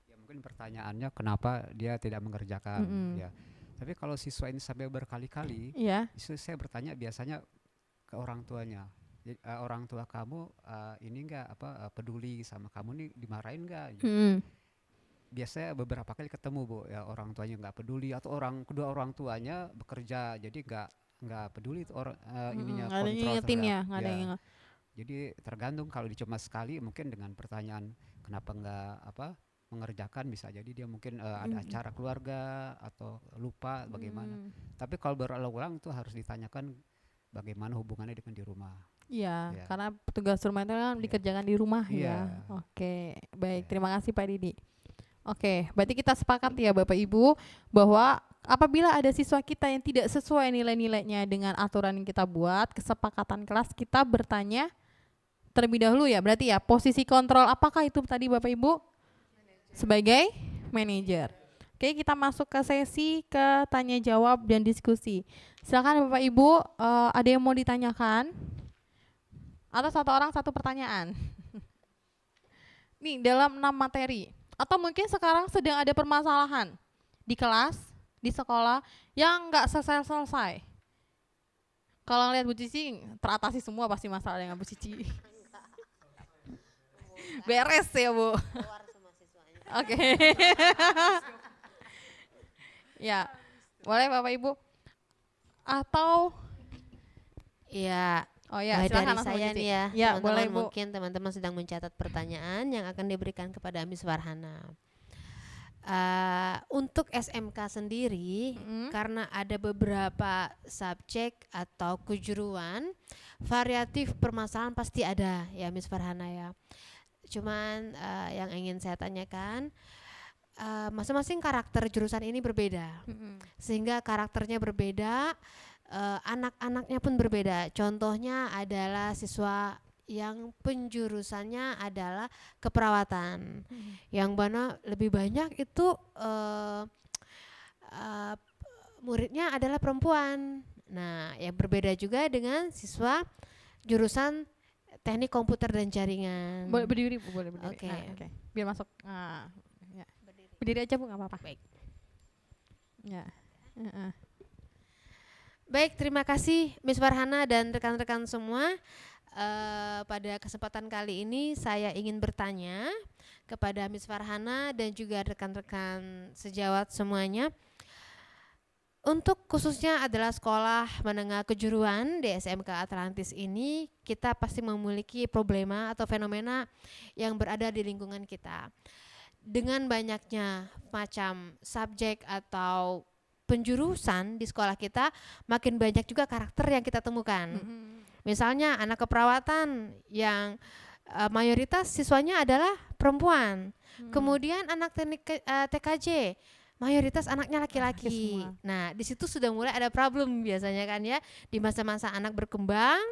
S3: Ya mungkin pertanyaannya kenapa dia tidak mengerjakan ya. Tapi kalau siswa ini sampai berkali-kali,
S1: Iya.
S3: itu saya bertanya biasanya ke orang tuanya. Jadi, orang tua kamu ini enggak peduli sama kamu nih, dimarahin enggak? Biasanya beberapa kali ketemu Bu, ya orang tuanya nggak peduli atau kedua orang tuanya bekerja, jadi nggak peduli itu ininya
S1: Nggak ada yang
S3: kontrol
S1: ngingetin ya,
S3: terhadap-
S1: nggak ada
S3: ya.
S1: yang
S3: Jadi tergantung kalau cuma sekali mungkin dengan pertanyaan kenapa nggak mengerjakan, bisa jadi dia mungkin ada acara keluarga atau lupa bagaimana. Tapi kalau berulang-ulang itu harus ditanyakan bagaimana hubungannya dengan di rumah.
S1: Iya,
S3: Iya.
S1: karena tugas rumah itu kan
S3: Iya.
S1: dikerjakan di rumah ya.
S3: Iya.
S1: Oke, baik.
S3: Iya.
S1: Terima kasih Pak Didi. Oke, berarti kita sepakat ya Bapak Ibu bahwa apabila ada siswa kita yang tidak sesuai nilai-nilainya dengan aturan yang kita buat, kesepakatan kelas, kita bertanya terlebih dahulu ya. Berarti ya posisi kontrol apakah itu tadi Bapak Ibu? Sebagai manajer. Oke, kita masuk ke sesi ke tanya jawab dan diskusi. Silakan Bapak Ibu, ada yang mau ditanyakan? Atau satu orang satu pertanyaan? Nih, dalam 6 materi. Atau mungkin sekarang sedang ada permasalahan di kelas, di sekolah yang nggak selesai-selesai. Kalau ngeliat Bu Cici, teratasi semua pasti masalah dengan Bu Cici. Beres ya Bu.
S2: Keluar semua siswanya.
S1: Oke. Ya, boleh Bapak Ibu. Atau,
S2: Iya,
S1: oh ya,
S2: dari
S1: silakan langsung Bu
S2: saya
S1: Cici.
S2: nih ya,
S1: Ya,
S2: teman-teman
S1: boleh Bu.
S2: mungkin teman-teman sedang mencatat pertanyaan yang akan diberikan kepada Miss Farhana. Untuk SMK sendiri, karena ada beberapa subjek atau kejuruan, variatif permasalahan pasti ada ya Miss Farhana ya. Cuman yang ingin saya tanyakan, masing-masing karakter jurusan ini berbeda, sehingga karakternya berbeda, anak-anaknya pun berbeda. Contohnya adalah siswa yang penjurusannya adalah keperawatan, yang mana lebih banyak itu muridnya adalah perempuan. Nah, yang berbeda juga dengan siswa jurusan teknik komputer dan jaringan.
S1: Boleh berdiri Bu, boleh berdiri.
S2: Oke.
S1: Nah, oke. Biar masuk. Ya. Berdiri aja Bu, nggak apa-apa.
S2: Baik.
S1: Ya.
S2: Baik, terima kasih Miss Farhana dan rekan-rekan semua. Pada kesempatan kali ini saya ingin bertanya kepada Miss Farhana dan juga rekan-rekan sejawat semuanya. Untuk khususnya adalah sekolah menengah kejuruan di SMK Atlantis ini, kita pasti memiliki problema atau fenomena yang berada di lingkungan kita. Dengan banyaknya macam subjek atau penjurusan di sekolah kita, makin banyak juga karakter yang kita temukan. Misalnya anak keperawatan yang mayoritas siswanya adalah perempuan. Kemudian anak teknik TKJ mayoritas anaknya laki-laki.
S1: semua.
S2: Nah, di situ sudah mulai ada problem biasanya kan ya. Di masa-masa anak berkembang,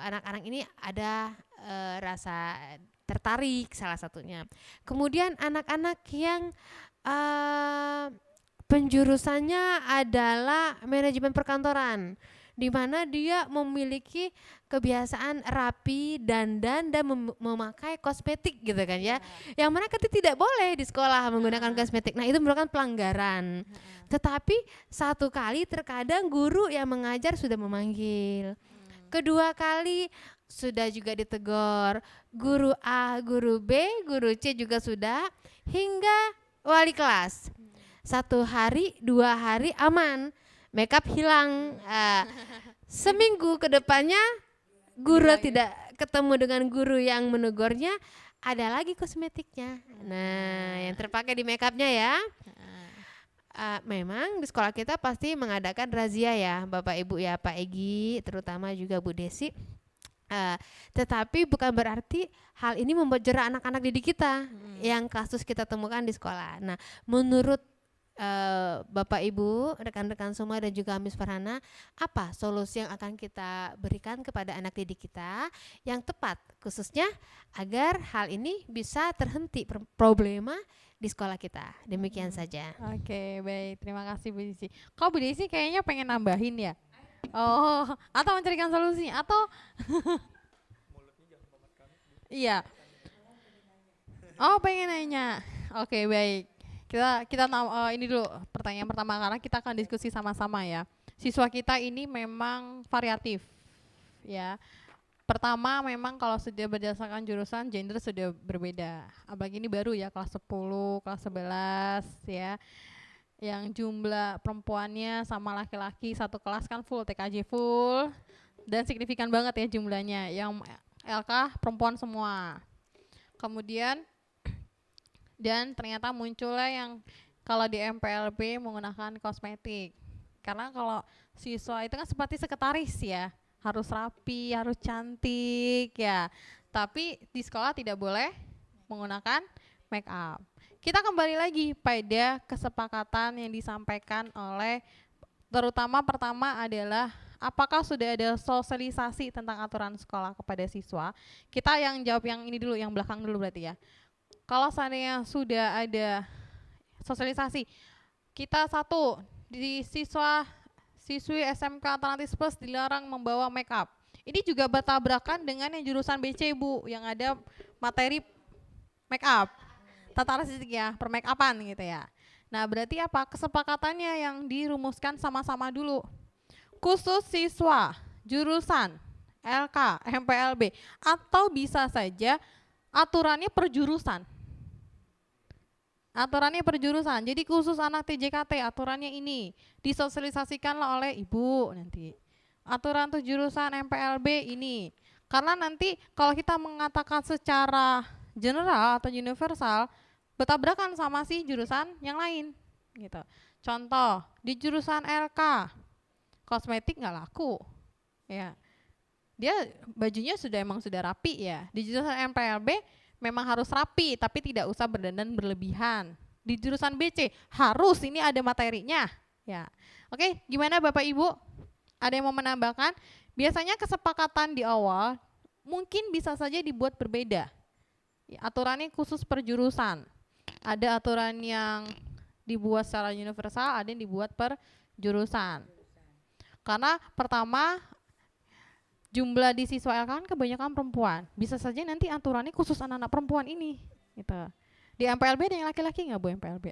S2: anak-anak ini ada rasa tertarik salah satunya. Kemudian anak-anak yang penjurusannya adalah manajemen perkantoran, di mana dia memiliki kebiasaan rapi, dandan dan memakai kosmetik gitu kan ya. Yang mana kita tidak boleh di sekolah menggunakan kosmetik. Nah, itu merupakan pelanggaran. Tetapi satu kali terkadang guru yang mengajar sudah memanggil. Kedua kali sudah juga ditegur. Guru A, guru B, guru C juga sudah, hingga wali kelas. 1 hari, 2 hari aman, makeup hilang. Seminggu ke depannya guru tidak ketemu dengan guru yang menegurnya, ada lagi kosmetiknya. Nah, yang terpakai di makeupnya ya. Memang di sekolah kita pasti mengadakan razia ya, Bapak Ibu ya, Pak Egi, terutama juga Bu Desi. Tetapi bukan berarti hal ini membuat jerak anak-anak didik kita yang kasus kita temukan di sekolah. Nah, menurut Bapak Ibu, rekan-rekan semua dan juga Miss Farhana, apa solusi yang akan kita berikan kepada anak didik kita yang tepat, khususnya agar hal ini bisa terhenti problema di sekolah kita. Demikian saja.
S1: Oke, baik. Terima kasih Bu Desi. Kok Bu Desi kayaknya pengen nambahin ya? Oh, atau mencarikan solusi atau iya. Oh, pengen nanya. Oke, baik. Kita ini dulu pertanyaan pertama, karena kita akan diskusi sama-sama ya. Siswa kita ini memang variatif ya. Pertama, memang kalau sudah berdasarkan jurusan, gender sudah berbeda. Apalagi ini baru ya, kelas 10, kelas 11 ya. Yang jumlah perempuannya sama laki-laki satu kelas kan full, TKJ full. Dan signifikan banget ya jumlahnya. Yang LK perempuan semua. Kemudian dan ternyata munculnya yang kalau di MPLB menggunakan kosmetik. Karena kalau siswa itu kan seperti sekretaris ya, harus rapi, harus cantik ya. Tapi di sekolah tidak boleh menggunakan make up. Kita kembali lagi pada kesepakatan yang disampaikan oleh, terutama pertama adalah apakah sudah ada sosialisasi tentang aturan sekolah kepada siswa. Kita yang jawab yang ini dulu, yang belakang dulu berarti ya. Kalau seandainya sudah ada sosialisasi, kita satu, di siswi SMK Atlantis Plus dilarang membawa make up. Ini juga bertabrakan dengan yang jurusan BC Bu, yang ada materi make up, tata estetik ya, per make upan gitu ya. Nah, berarti apa? Kesepakatannya yang dirumuskan sama-sama dulu. Khusus siswa jurusan LK, MPLB, atau bisa saja aturannya per jurusan. Aturannya per jurusan. Jadi khusus anak TJKT aturannya ini disosialisasikanlah oleh ibu nanti. Aturan untuk jurusan MPLB ini. Karena nanti kalau kita mengatakan secara general atau universal, bertabrakan sama si jurusan yang lain gitu. Contoh, di jurusan LK kosmetik nggak laku. Ya. Dia bajunya emang sudah rapi ya. Di jurusan MPLB memang harus rapi, tapi tidak usah berdandan berlebihan. Di jurusan BC harus, ini ada materinya. Ya, oke, gimana Bapak Ibu? Ada yang mau menambahkan? Biasanya kesepakatan di awal mungkin bisa saja dibuat berbeda. Ya, aturannya khusus per jurusan. Ada aturan yang dibuat secara universal, ada yang dibuat per jurusan. Karena pertama, jumlah di siswa LK kan kebanyakan perempuan. Bisa saja nanti aturannya khusus anak-anak perempuan ini. Gitu. Di MPLB ada yang laki-laki nggak Bu MPLB?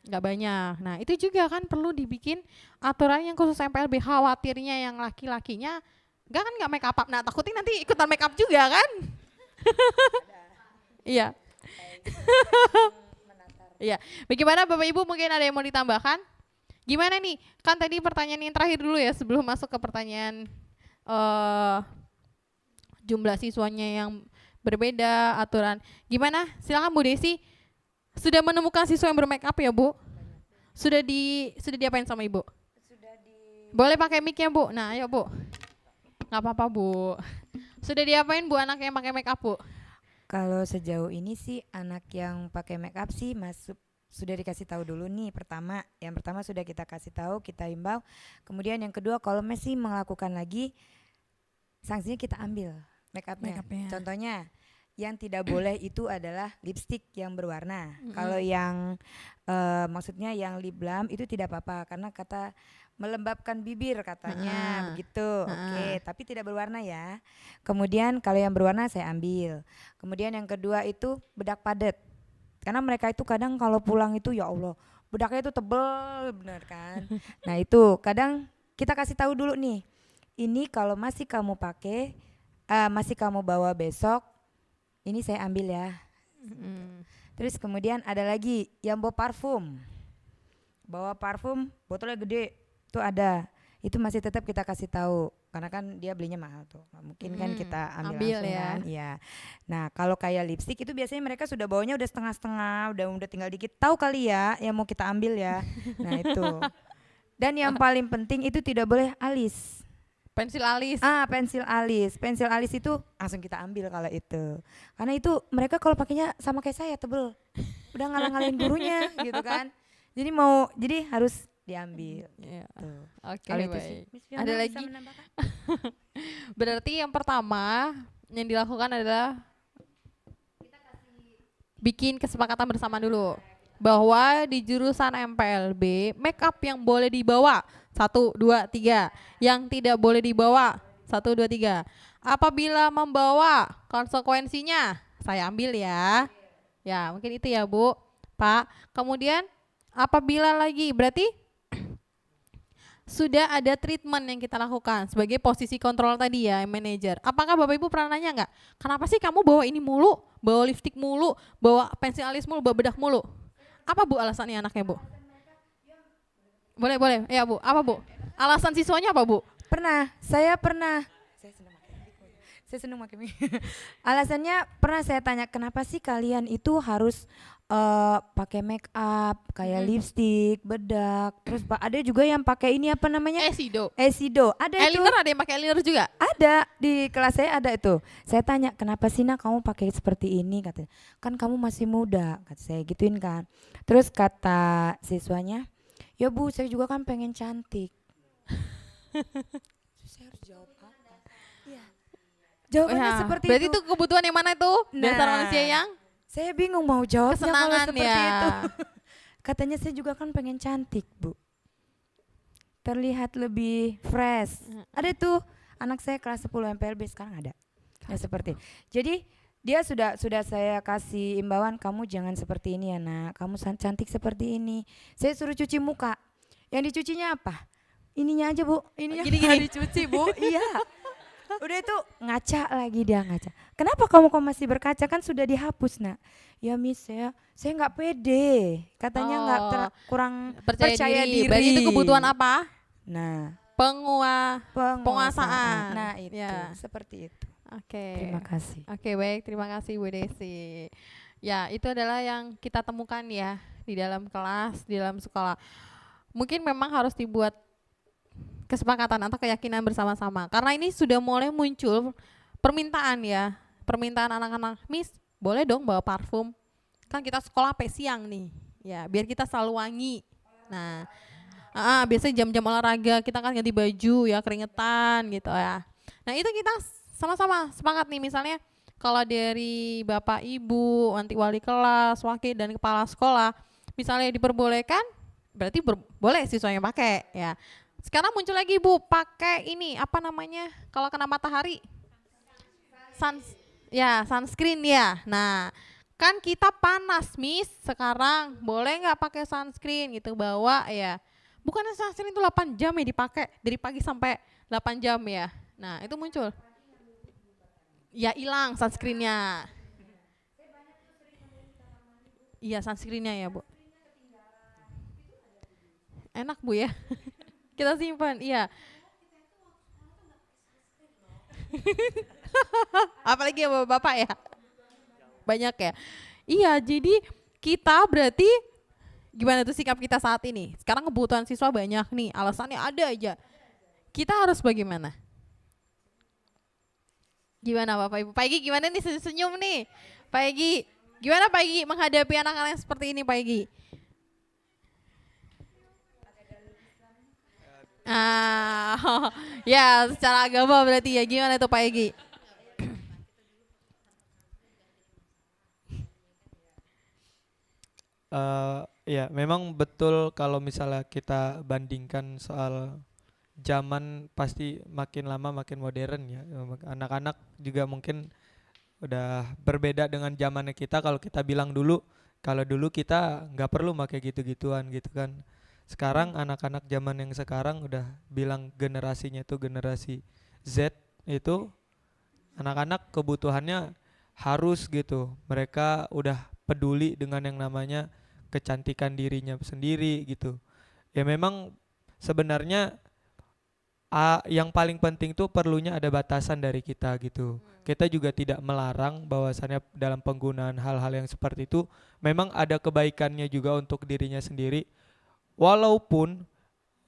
S1: Nggak banyak. Nah itu juga kan perlu dibikin aturan yang khusus MPLB. Khawatirnya yang laki-lakinya nggak make up. Nah takutnya nanti ikutan make up juga kan? Iya. Iya. Bagaimana Bapak Ibu, mungkin ada yang mau ditambahkan? Gimana nih? Kan tadi pertanyaan yang terakhir dulu ya sebelum masuk ke pertanyaan jumlah siswanya yang berbeda, aturan. Gimana? Silakan Bu Desi. Sudah menemukan siswa yang bermake up ya Bu? Sudah diapain sama Ibu? Boleh pakai mic-nya, Bu. Nah, ayo, Bu. Nggak apa-apa, Bu. Sudah diapain, Bu, anak yang pakai make up, Bu?
S7: Kalau sejauh ini sih anak yang pakai make up sih masuk sudah dikasih tahu dulu nih yang pertama sudah kita kasih tahu, kita imbau. Kemudian yang kedua kalau masih melakukan lagi sanksinya kita ambil make upnya. Contohnya yang tidak boleh itu adalah lipstick yang berwarna. Kalau yang maksudnya yang lip balm itu tidak apa-apa karena kata melembabkan bibir katanya begitu. Oke, tapi tidak berwarna ya. Kemudian kalau yang berwarna saya ambil. Kemudian yang kedua itu bedak padat. Karena mereka itu kadang kalau pulang itu ya Allah, bedaknya itu tebel bener kan. Nah, itu kadang kita kasih tahu dulu nih. Ini kalau masih kamu pakai masih kamu bawa besok, ini saya ambil ya. Terus kemudian ada lagi yang bawa parfum. Bawa parfum botolnya gede. Itu ada, itu masih tetap kita kasih tahu karena kan dia belinya mahal tuh, mungkin kan kita ambil langsung
S1: ya.
S7: kan, iya. Nah kalau kayak lipstick itu biasanya mereka sudah bawanya udah setengah-setengah, udah tinggal dikit, tahu kali ya yang mau kita ambil ya. Nah itu, dan yang paling penting itu tidak boleh alis.
S1: Pensil alis.
S7: Pensil alis itu langsung kita ambil kalau itu, karena itu mereka kalau pakainya sama kayak saya tebel, udah ngalang-ngalain gurunya gitu kan. Jadi harus diambil.
S1: Oke,
S7: Kalau itu
S1: baik.
S7: sih. Miss Fiona
S1: Ada
S7: bisa
S1: lagi?
S7: menambahkan?
S1: Berarti yang pertama yang dilakukan adalah bikin kesepakatan bersama dulu bahwa di jurusan MPLB make up yang boleh dibawa 1, 2, 3, yang tidak boleh dibawa 1, 2, 3. Apabila membawa konsekuensinya saya ambil ya. Ya mungkin itu ya Bu, Pak. Kemudian apabila lagi berarti sudah ada treatment yang kita lakukan sebagai posisi kontrol tadi ya, manajer. Apakah Bapak Ibu pernah nanya nggak? Kenapa sih kamu bawa ini mulu, bawa lipstick mulu, bawa pensil alis mulu, bawa bedak mulu? Apa Bu alasannya anaknya Bu? Boleh. Ya Bu, apa Bu? Alasan siswanya apa Bu?
S7: Saya senang pakai mic. Alasannya pernah saya tanya, kenapa sih kalian itu harus pakai make up kayak lipstick, bedak, terus ada juga yang pakai ini apa namanya?
S1: Esido.
S7: Ada itu.
S1: Eyeliner ada yang pakai eyeliner juga?
S7: Ada di kelas saya ada itu. Saya tanya, kenapa sih nak kamu pakai seperti ini? Katanya, kan kamu masih muda, kata saya gituin kan. Terus kata siswanya, ya Bu, saya juga kan pengen cantik. Saya harus jawab apa? Iya. Jawabannya seperti
S1: berarti
S7: itu.
S1: itu kebutuhan yang mana itu? Dasar manusia yang
S7: Saya bingung mau jawabnya kalau
S1: kesenangan
S7: seperti
S1: ya.
S7: itu. Katanya saya juga kan pengen cantik Bu, terlihat lebih fresh. Ada tuh anak saya kelas 10 MPLB sekarang ada. Ya seperti. Jadi dia sudah saya kasih imbauan, kamu jangan seperti ini ya nak, kamu cantik seperti ini. Saya suruh cuci muka. Yang dicucinya apa? Ininya aja Bu, ininya
S1: Gini-gini.
S7: dicuci Bu. Iya. Udah itu ngaca lagi dia ngaca. Kenapa kamu kok masih berkaca, kan sudah dihapus nak? Ya Miss saya nggak pede, katanya nggak kurang percaya diri.
S1: Berarti itu kebutuhan apa?
S7: Nah,
S1: penguasaan.
S7: Nah itu
S1: Ya.
S7: seperti itu.
S1: Oke.
S7: Terima kasih.
S1: Oke, baik, terima kasih Bu Desi. Ya, itu adalah yang kita temukan ya di dalam kelas, di dalam sekolah. Mungkin memang harus dibuat kesepakatan atau keyakinan bersama-sama. Karena ini sudah mulai muncul permintaan ya. Permintaan anak-anak, Miss, boleh dong bawa parfum? Kan kita sekolah sampai siang nih. Ya, biar kita selalu wangi. Nah, biasanya jam-jam olahraga kita kan ganti baju ya, keringetan gitu ya. Nah, itu kita sama-sama sepakat nih, misalnya kalau dari Bapak Ibu, nanti wali kelas, wakil dan kepala sekolah, misalnya diperbolehkan, berarti boleh siswanya pakai ya. Sekarang muncul lagi Bu, pakai ini apa namanya kalau kena matahari? Sunscreen ya. Nah, kan kita panas Miss sekarang, boleh nggak pakai sunscreen gitu bawa ya. Bukannya sunscreen itu 8 jam ya dipakai, dari pagi sampai 8 jam ya. Nah, itu muncul. Ya hilang sunscreennya. Iya sunscreennya ya Bu. Enak Bu ya. Kita simpan, iya. Apalagi ya Bapak ya. Banyak ya. Iya, jadi kita berarti Gimana tuh sikap kita saat ini? Sekarang kebutuhan siswa banyak nih, alasannya ada aja. Kita harus bagaimana? Gimana Bapak Ibu? Pak Egi gimana nih, senyum nih? Pak Egi, gimana Pak Egi menghadapi anak-anak yang seperti ini Pak Egi? Ya secara agama berarti ya, gimana tuh Pak Egi?
S4: Ya, memang betul kalau misalnya kita bandingkan soal zaman, pasti makin lama makin modern ya. Anak-anak juga mungkin udah berbeda dengan zamannya kita. Kalau kita bilang dulu, kalau dulu kita nggak perlu pakai gitu-gituan gitu kan. Sekarang anak-anak zaman yang sekarang udah bilang generasinya itu generasi Z, itu anak-anak kebutuhannya harus gitu. Mereka udah peduli dengan yang namanya kecantikan dirinya sendiri gitu. Ya memang sebenarnya yang paling penting tuh perlunya ada batasan dari kita gitu. Kita juga tidak melarang bahwasannya dalam penggunaan hal-hal yang seperti itu memang ada kebaikannya juga untuk dirinya sendiri. Walaupun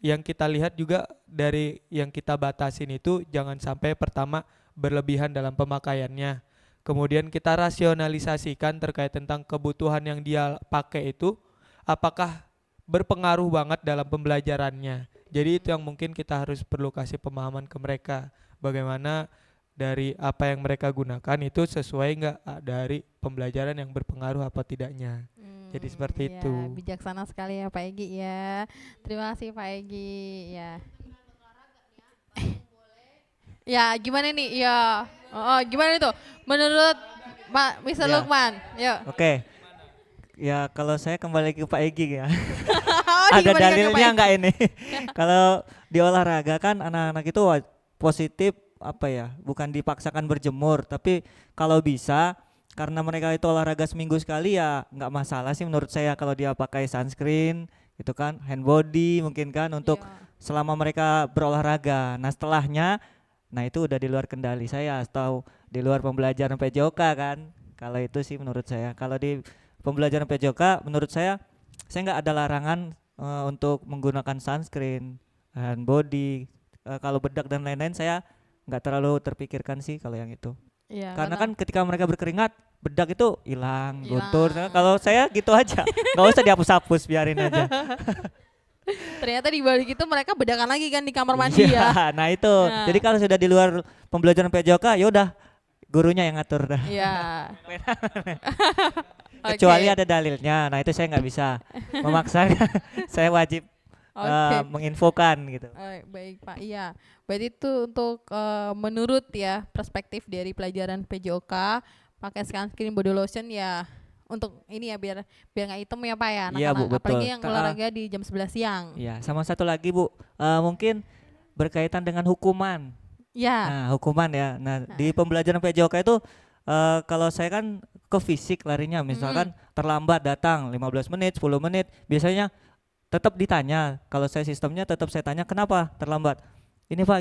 S4: yang kita lihat juga dari yang kita batasin itu jangan sampai pertama berlebihan dalam pemakaiannya. Kemudian kita rasionalisasikan terkait tentang kebutuhan yang dia pakai itu apakah berpengaruh banget dalam pembelajarannya. Jadi itu yang mungkin kita harus perlu kasih pemahaman ke mereka. Bagaimana dari apa yang mereka gunakan itu sesuai nggak dari pembelajaran yang berpengaruh apa tidaknya. Jadi seperti
S1: Ya,
S4: itu.
S1: bijaksana sekali ya Pak Egi ya. Terima kasih Pak Egi ya. Ya gimana nih? Ya, gimana itu? Menurut Pak Mr.
S8: Ya.
S1: Lukman, yuk.
S8: Oke. Ya kalau saya kembali ke Pak Egi ya.
S1: Oh,
S8: Ada
S1: dikembalikan ke Pak
S8: dalilnya
S1: Egi.
S8: enggak ini? Kalau di olahraga kan anak-anak itu positif apa ya? Bukan dipaksakan berjemur, tapi kalau bisa karena mereka itu olahraga seminggu sekali ya nggak masalah sih menurut saya kalau dia pakai sunscreen gitu kan, hand body mungkin kan untuk
S1: Iya.
S8: selama mereka berolahraga. Nah setelahnya, nah itu udah di luar kendali saya atau di luar pembelajaran PJOK kan. Kalau itu sih menurut saya. Kalau di pembelajaran PJOK menurut saya nggak ada larangan untuk menggunakan sunscreen, hand body. Kalau bedak dan lain-lain saya nggak terlalu terpikirkan sih kalau yang itu.
S1: Iya,
S8: Karena kan ketika mereka berkeringat bedak itu hilang,
S1: Hilang.
S8: guntur. Nah, kalau saya gitu aja, nggak usah dihapus-hapus, biarin aja.
S1: ternyata di balik itu mereka bedakan lagi kan di kamar mandi ya.
S8: Iya, nah itu.
S1: Nah.
S8: Jadi kalau sudah di luar pembelajaran PJOK, ya udah gurunya yang ngatur dah.
S1: Iya.
S8: Kecuali
S1: Oke.
S8: ada dalilnya. Nah itu saya nggak bisa memaksa. Saya wajib
S1: Oke.
S8: menginfokan gitu.
S1: Baik Pak, iya. Berarti itu untuk menurut ya perspektif dari pelajaran PJOK, pakai sunscreen, body lotion ya untuk ini ya biar nggak hitam ya Pak ya anak-anak.
S8: Iya, Bu, betul.
S1: Apalagi yang olahraga di jam 11 siang.
S8: Iya, sama satu lagi Bu, mungkin berkaitan dengan hukuman.
S1: Ya.
S8: Nah hukuman ya. Nah di pembelajaran PJOK itu kalau saya kan ke fisik larinya, misalkan terlambat datang 15 menit, 10 menit, biasanya tetap ditanya. Kalau saya sistemnya tetap saya tanya kenapa terlambat. Ini Pak,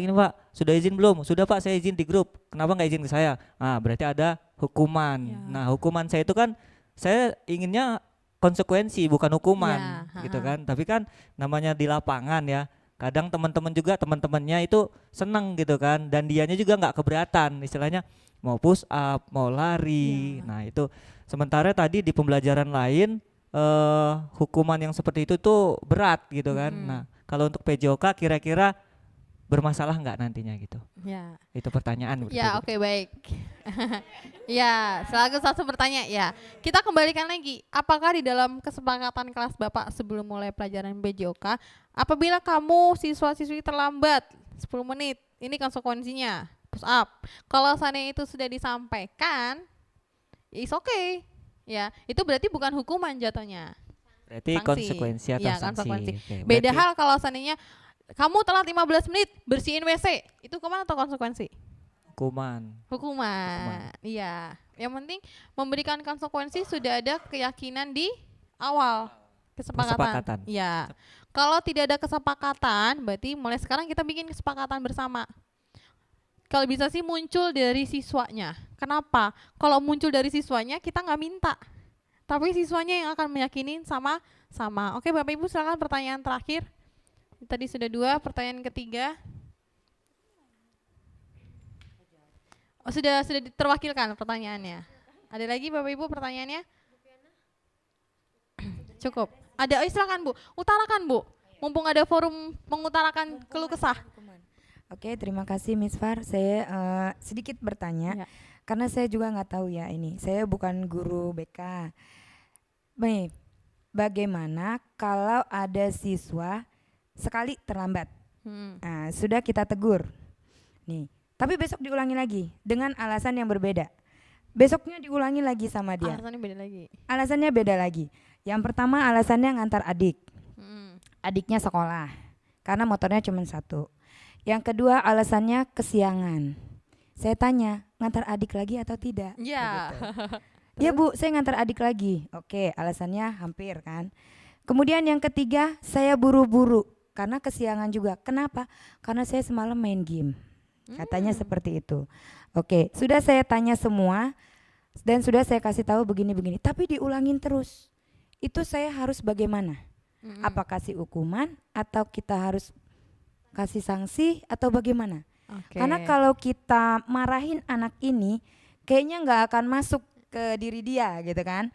S8: sudah izin belum? Sudah Pak, saya izin di grup. Kenapa nggak izin ke saya? Nah berarti ada hukuman.
S1: Ya.
S8: Nah hukuman saya itu kan saya inginnya konsekuensi bukan hukuman,
S1: Ya,
S8: gitu kan. Tapi kan namanya di lapangan ya. Kadang teman-temannya itu seneng gitu kan, dan dianya juga nggak keberatan, istilahnya mau push up, mau lari. Nah itu sementara tadi di pembelajaran lain hukuman yang seperti itu tuh berat gitu kan. Nah kalau untuk PJOK kira-kira bermasalah nggak nantinya gitu?
S1: Ya.
S8: Itu pertanyaan.
S1: Ya, oke baik. Ya, selalu satu bertanya ya. Kita kembalikan lagi, apakah di dalam kesepakatan kelas Bapak sebelum mulai pelajaran PJOK, apabila kamu siswa-siswi terlambat 10 menit, ini konsekuensinya push up. Kalau seandainya itu sudah disampaikan, it's okay. Ya, itu berarti bukan hukuman jatuhnya.
S8: Berarti
S1: Sanksi.
S8: konsekuensi atau
S1: Iya,
S8: sanksi.
S1: konsekuensi.
S8: Oke,
S1: Beda
S8: berarti-
S1: hal kalau seandainya kamu telat 15 menit bersihin WC, itu hukuman atau konsekuensi?
S8: Hukuman.
S1: Hukuman. Iya. Yang penting memberikan konsekuensi sudah ada keyakinan di awal kesepakatan.
S8: Kesepakatan.
S1: Iya. Kalau tidak ada kesepakatan, berarti mulai sekarang kita bikin kesepakatan bersama. Kalau bisa sih muncul dari siswanya. Kenapa? Kalau muncul dari siswanya kita nggak minta, tapi siswanya yang akan meyakinin sama sama. Oke, Bapak Ibu silakan pertanyaan terakhir. Tadi sudah 2, pertanyaan ketiga. Oh, sudah terwakilkan pertanyaannya. Ada lagi Bapak Ibu pertanyaannya? Cukup. Ada, silakan Bu. Utarakan Bu. Mumpung ada forum mengutarakan keluh kesah.
S7: Oke, terima kasih Miss Far. Saya sedikit bertanya,
S1: Ya.
S7: karena saya juga nggak tahu ya ini. Saya bukan guru BK. Nih, bagaimana kalau ada siswa sekali terlambat? Nah, sudah kita tegur. Nih, tapi besok diulangi lagi dengan alasan yang berbeda. Besoknya diulangi lagi sama dia.
S1: Alasannya beda lagi.
S7: Alasannya beda lagi. Yang pertama alasannya ngantar adik. Adiknya sekolah karena motornya cuma 1. Yang kedua alasannya kesiangan. Saya tanya, ngantar adik lagi atau tidak?
S1: Ya.
S7: Ya Bu, saya ngantar adik lagi. Oke, alasannya hampir kan. Kemudian yang ketiga, saya buru-buru karena kesiangan juga. Kenapa? Karena saya semalam main game. Katanya seperti itu. Oke, sudah saya tanya semua dan sudah saya kasih tahu begini-begini. Tapi diulangin terus. Itu saya harus bagaimana? Apa kasih hukuman atau kita harus kasih sanksi atau bagaimana? Karena kalau kita marahin anak ini, kayaknya nggak akan masuk ke diri dia gitu kan.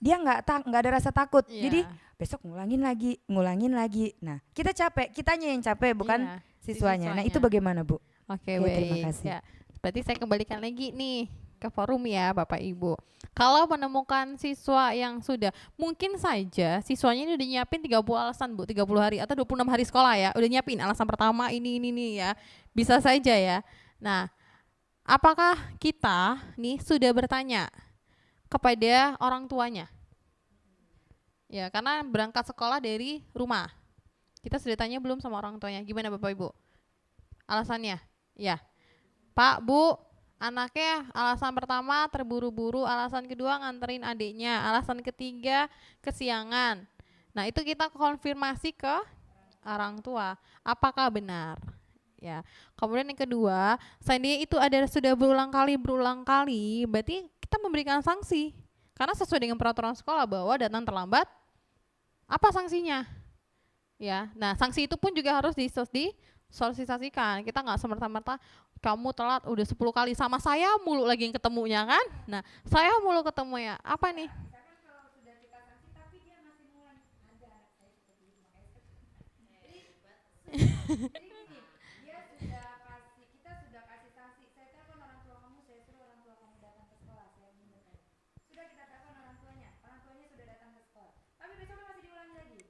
S7: Dia nggak ada rasa takut. Jadi besok ngulangin lagi. Nah, kita capek, kitanya yang capek bukan siswanya. Nah, itu bagaimana Bu?
S1: Oke,
S7: Oke,
S1: baik.
S7: terima kasih.
S1: Ya, berarti saya kembalikan lagi nih ke forum ya Bapak Ibu. Kalau menemukan siswa yang sudah, mungkin saja siswanya ini udah nyiapin 30 alasan Bu, 30 hari atau 26 hari sekolah ya, udah nyiapin alasan pertama ini ya. Bisa saja ya. Nah, apakah kita nih sudah bertanya kepada orang tuanya? Ya, karena berangkat sekolah dari rumah. Kita sudah tanya belum sama orang tuanya? Gimana Bapak Ibu? Alasannya? Ya. Pak, Bu, anaknya alasan pertama terburu-buru, alasan kedua nganterin adiknya, alasan ketiga kesiangan. Nah, itu kita konfirmasi ke orang tua. Apakah benar? Ya. Kemudian yang kedua, seandainya itu sudah berulang kali, berarti kita memberikan sanksi. Karena sesuai dengan peraturan sekolah bahwa datang terlambat, apa sanksinya? Ya. Nah, sanksi itu pun juga harus disosialisasikan. Kita nggak semerta-merta kamu telat udah 10 kali sama saya mulu lagi yang ketemunya kan. Nah, saya mulu ketemu ya. Apa nih?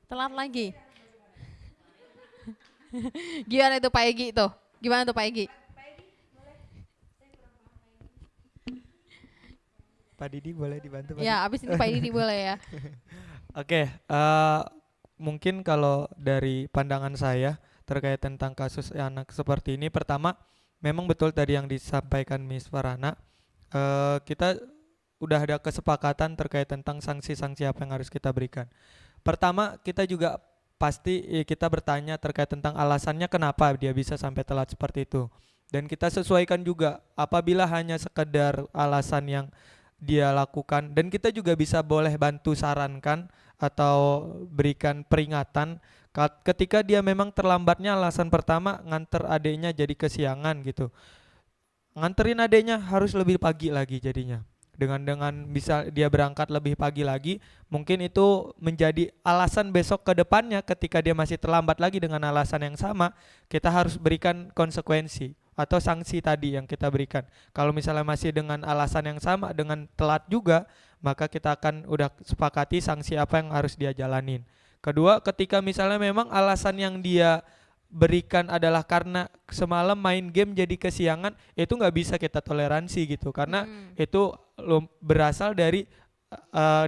S1: Telat lagi. Gimana itu Pak Egi tuh? Gimana tuh Pak Egi?
S4: Pak Didi boleh dibantu Pak
S1: Ya, abis ini Pak Didi boleh ya.
S4: Oke, mungkin kalau dari pandangan saya terkait tentang kasus anak seperti ini, pertama memang betul tadi yang disampaikan Miss Farhana, kita udah ada kesepakatan terkait tentang sanksi-sanksi apa yang harus kita berikan. Pertama, kita juga pasti kita bertanya terkait tentang alasannya kenapa dia bisa sampai telat seperti itu. Dan kita sesuaikan juga apabila hanya sekedar alasan yang dia lakukan, dan kita juga bisa boleh bantu sarankan atau berikan peringatan ketika dia memang terlambatnya alasan pertama nganter adiknya jadi kesiangan gitu. Nganterin adiknya harus lebih pagi lagi jadinya. Dengan bisa dia berangkat lebih pagi lagi, mungkin itu menjadi alasan besok ke depannya ketika dia masih terlambat lagi dengan alasan yang sama, kita harus berikan konsekuensi atau sanksi tadi yang kita berikan. Kalau misalnya masih dengan alasan yang sama, dengan telat juga, maka kita akan udah sepakati sanksi apa yang harus dia jalanin. Kedua, ketika misalnya memang alasan yang dia berikan adalah karena semalam main game jadi kesiangan, itu nggak bisa kita toleransi gitu, karena itu berasal dari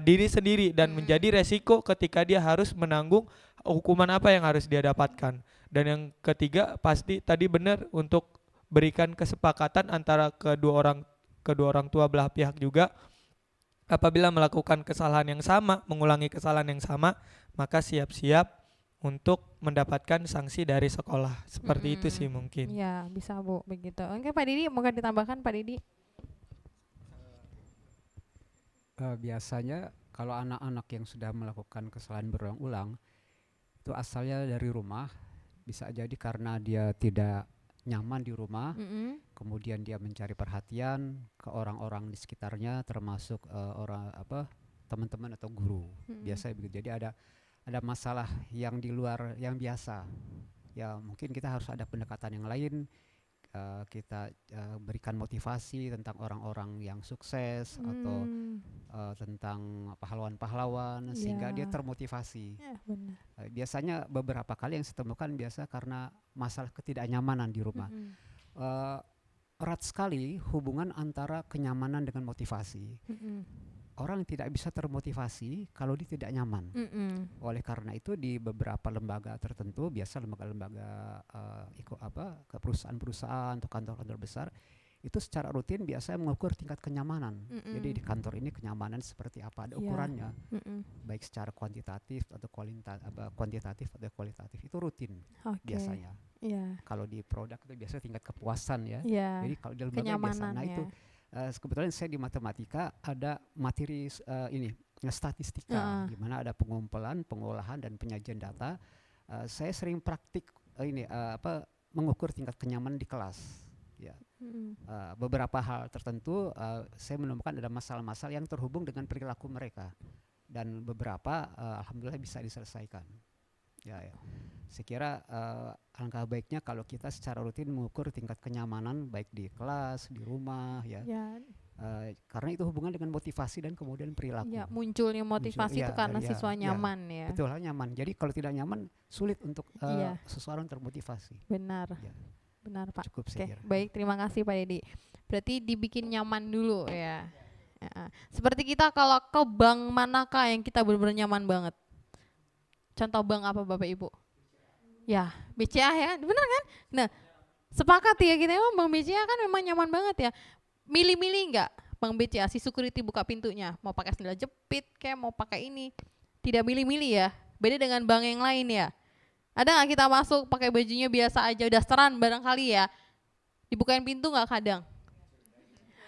S4: diri sendiri dan menjadi resiko ketika dia harus menanggung hukuman apa yang harus dia dapatkan. Dan yang ketiga pasti tadi benar untuk berikan kesepakatan antara kedua orang tua belah pihak juga. Apabila melakukan kesalahan yang sama, mengulangi kesalahan yang sama, maka siap-siap untuk mendapatkan sanksi dari sekolah. Seperti itu sih mungkin.
S1: Ya, bisa Bu, begitu. Oke Pak Didi, moga ditambahkan Pak Didi.
S3: Biasanya kalau anak-anak yang sudah melakukan kesalahan berulang-ulang itu asalnya dari rumah, bisa jadi karena dia tidak nyaman di rumah, kemudian dia mencari perhatian ke orang-orang di sekitarnya, termasuk orang teman-teman atau guru. Biasanya begitu. Jadi ada masalah yang di luar yang biasa. Ya mungkin kita harus ada pendekatan yang lain. Kita berikan motivasi tentang orang-orang yang sukses atau tentang pahlawan-pahlawan sehingga dia termotivasi.
S1: Benar.
S3: Biasanya beberapa kali yang saya temukan biasa karena masalah ketidaknyamanan di rumah. Erat sekali hubungan antara kenyamanan dengan motivasi. Orang tidak bisa termotivasi kalau dia tidak nyaman. Oleh karena itu di beberapa lembaga tertentu, biasa lembaga-lembaga ke perusahaan-perusahaan atau kantor-kantor besar, itu secara rutin biasanya mengukur tingkat kenyamanan. Jadi di kantor ini kenyamanan seperti apa, ada ukurannya, baik secara kuantitatif atau kuantitatif atau kualitatif, itu rutin biasanya. Kalau di produk itu biasanya tingkat kepuasan ya. Jadi kalau di lembaga biasanya itu kebetulan saya di matematika ada materi statistika, di mana ada pengumpulan, pengolahan dan penyajian data. Saya sering praktik mengukur tingkat kenyamanan di kelas. Ya. Beberapa hal tertentu saya menemukan ada masalah-masalah yang terhubung dengan perilaku mereka dan beberapa alhamdulillah bisa diselesaikan. Ya. Saya kira alangkah baiknya kalau kita secara rutin mengukur tingkat kenyamanan baik di kelas, di rumah, ya. Karena itu hubungan dengan motivasi dan kemudian perilaku.
S1: Ya, munculnya motivasi itu karena siswa nyaman ya.
S3: Betul, nyaman. Jadi kalau tidak nyaman sulit untuk seseorang termotivasi.
S1: Benar.
S3: Ya.
S1: Benar Pak.
S3: Cukup saya kira.
S1: Baik, terima kasih Pak Dedi. Berarti dibikin nyaman dulu ya. Seperti kita kalau ke bank manakah yang kita benar-benar nyaman banget? Contoh bank apa Bapak Ibu? Ya, BCA ya, benar kan? Nah, sepakat ya kita emang Bank BCA kan memang nyaman banget ya. Milih-milih enggak Bank BCA si security buka pintunya, mau pakai sandal jepit kayak mau pakai ini. Tidak milih-milih ya. Beda dengan bank yang lain ya. Ada nggak kita masuk pakai bajunya biasa aja dasteran barangkali ya. Dibukain pintu nggak kadang?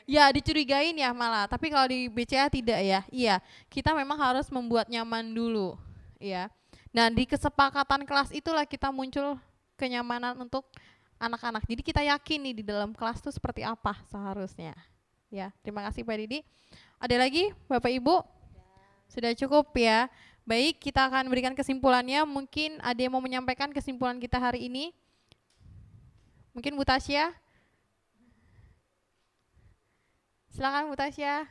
S1: Ya dicurigain ya malah. Tapi kalau di BCA tidak ya. Iya, kita memang harus membuat nyaman dulu ya. Nah di kesepakatan kelas itulah kita muncul kenyamanan untuk anak-anak. Jadi kita yakin nih di dalam kelas itu seperti apa seharusnya. Ya, terima kasih Pak Didi. Ada lagi Bapak Ibu? Sudah cukup ya. Baik, kita akan berikan kesimpulannya. Mungkin ada yang mau menyampaikan kesimpulan kita hari ini? Mungkin Bu Tasya? Silakan Bu Tasya.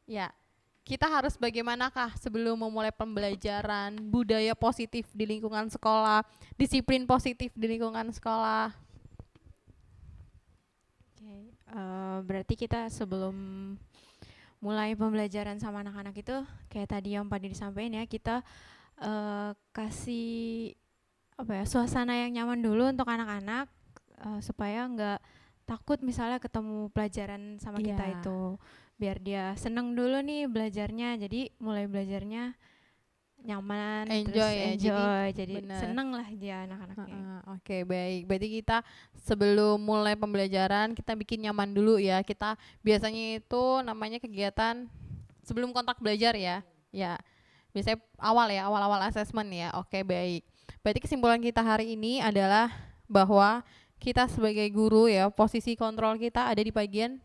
S1: Ya. Kita harus bagaimanakah sebelum memulai pembelajaran budaya positif di lingkungan sekolah, disiplin positif di lingkungan sekolah?
S6: Berarti kita sebelum mulai pembelajaran sama anak-anak itu kayak tadi yang Pak Didi sampaikan ya, kita kasih suasana yang nyaman dulu untuk anak-anak supaya nggak takut misalnya ketemu pelajaran sama kita itu. Biar dia seneng dulu nih belajarnya, jadi mulai belajarnya nyaman,
S1: enjoy
S6: jadi seneng lah dia anak-anaknya.
S1: Oke, baik. Berarti kita sebelum mulai pembelajaran kita bikin nyaman dulu ya. Kita biasanya itu namanya kegiatan sebelum kontak belajar ya. Ya, biasanya awal-awal asesmen ya. Oke, baik. Berarti kesimpulan kita hari ini adalah bahwa kita sebagai guru ya, posisi kontrol kita ada di bagian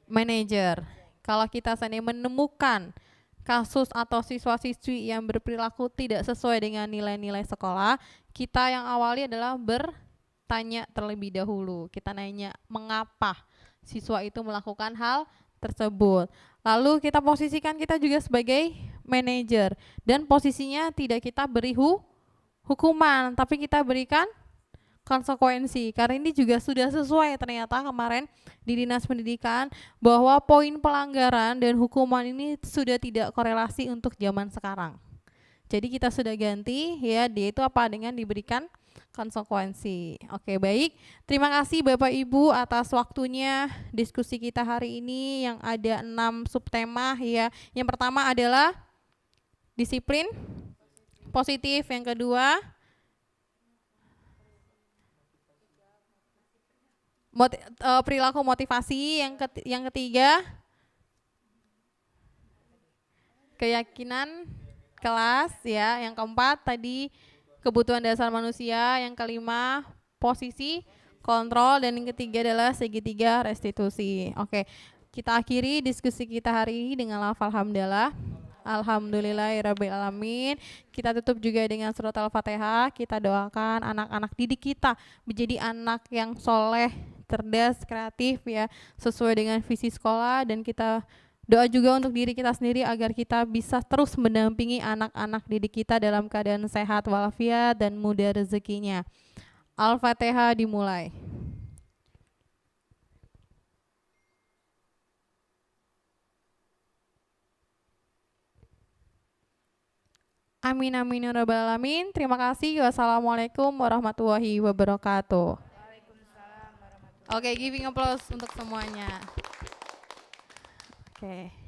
S1: manajer. Kalau kita seandainya menemukan kasus atau siswa-siswi yang berperilaku tidak sesuai dengan nilai-nilai sekolah, kita yang awali adalah bertanya terlebih dahulu. Kita nanya mengapa siswa itu melakukan hal tersebut. Lalu kita posisikan kita juga sebagai manajer dan posisinya tidak kita beri hukuman, tapi kita berikan konsekuensi, karena ini juga sudah sesuai ternyata kemarin di Dinas Pendidikan bahwa poin pelanggaran dan hukuman ini sudah tidak korelasi untuk zaman sekarang. Jadi kita sudah ganti ya, dia itu apa dengan diberikan konsekuensi. Oke, baik. Terima kasih Bapak Ibu atas waktunya diskusi kita hari ini yang ada 6 subtema ya. Yang pertama adalah disiplin positif, yang kedua perilaku motivasi, yang ketiga keyakinan kelas ya. Yang keempat tadi kebutuhan dasar manusia. Yang kelima posisi kontrol, dan yang ketiga adalah segitiga restitusi. Oke, kita akhiri diskusi kita hari ini dengan lafal hamdalah. Alhamdulillahirrabbilalamin. Kita tutup juga dengan surat Al-Fatihah. Kita doakan anak-anak didik kita menjadi anak yang soleh, cerdas, kreatif ya, sesuai dengan visi sekolah. Dan kita doa juga untuk diri kita sendiri agar kita bisa terus mendampingi anak-anak didik kita dalam keadaan sehat walafiat dan mudah rezekinya. Al-Fatihah dimulai. Amin amin ya rabbal alamin. Terima kasih. Wassalamualaikum warahmatullahi wabarakatuh. Oke, giving applause untuk semuanya. Oke.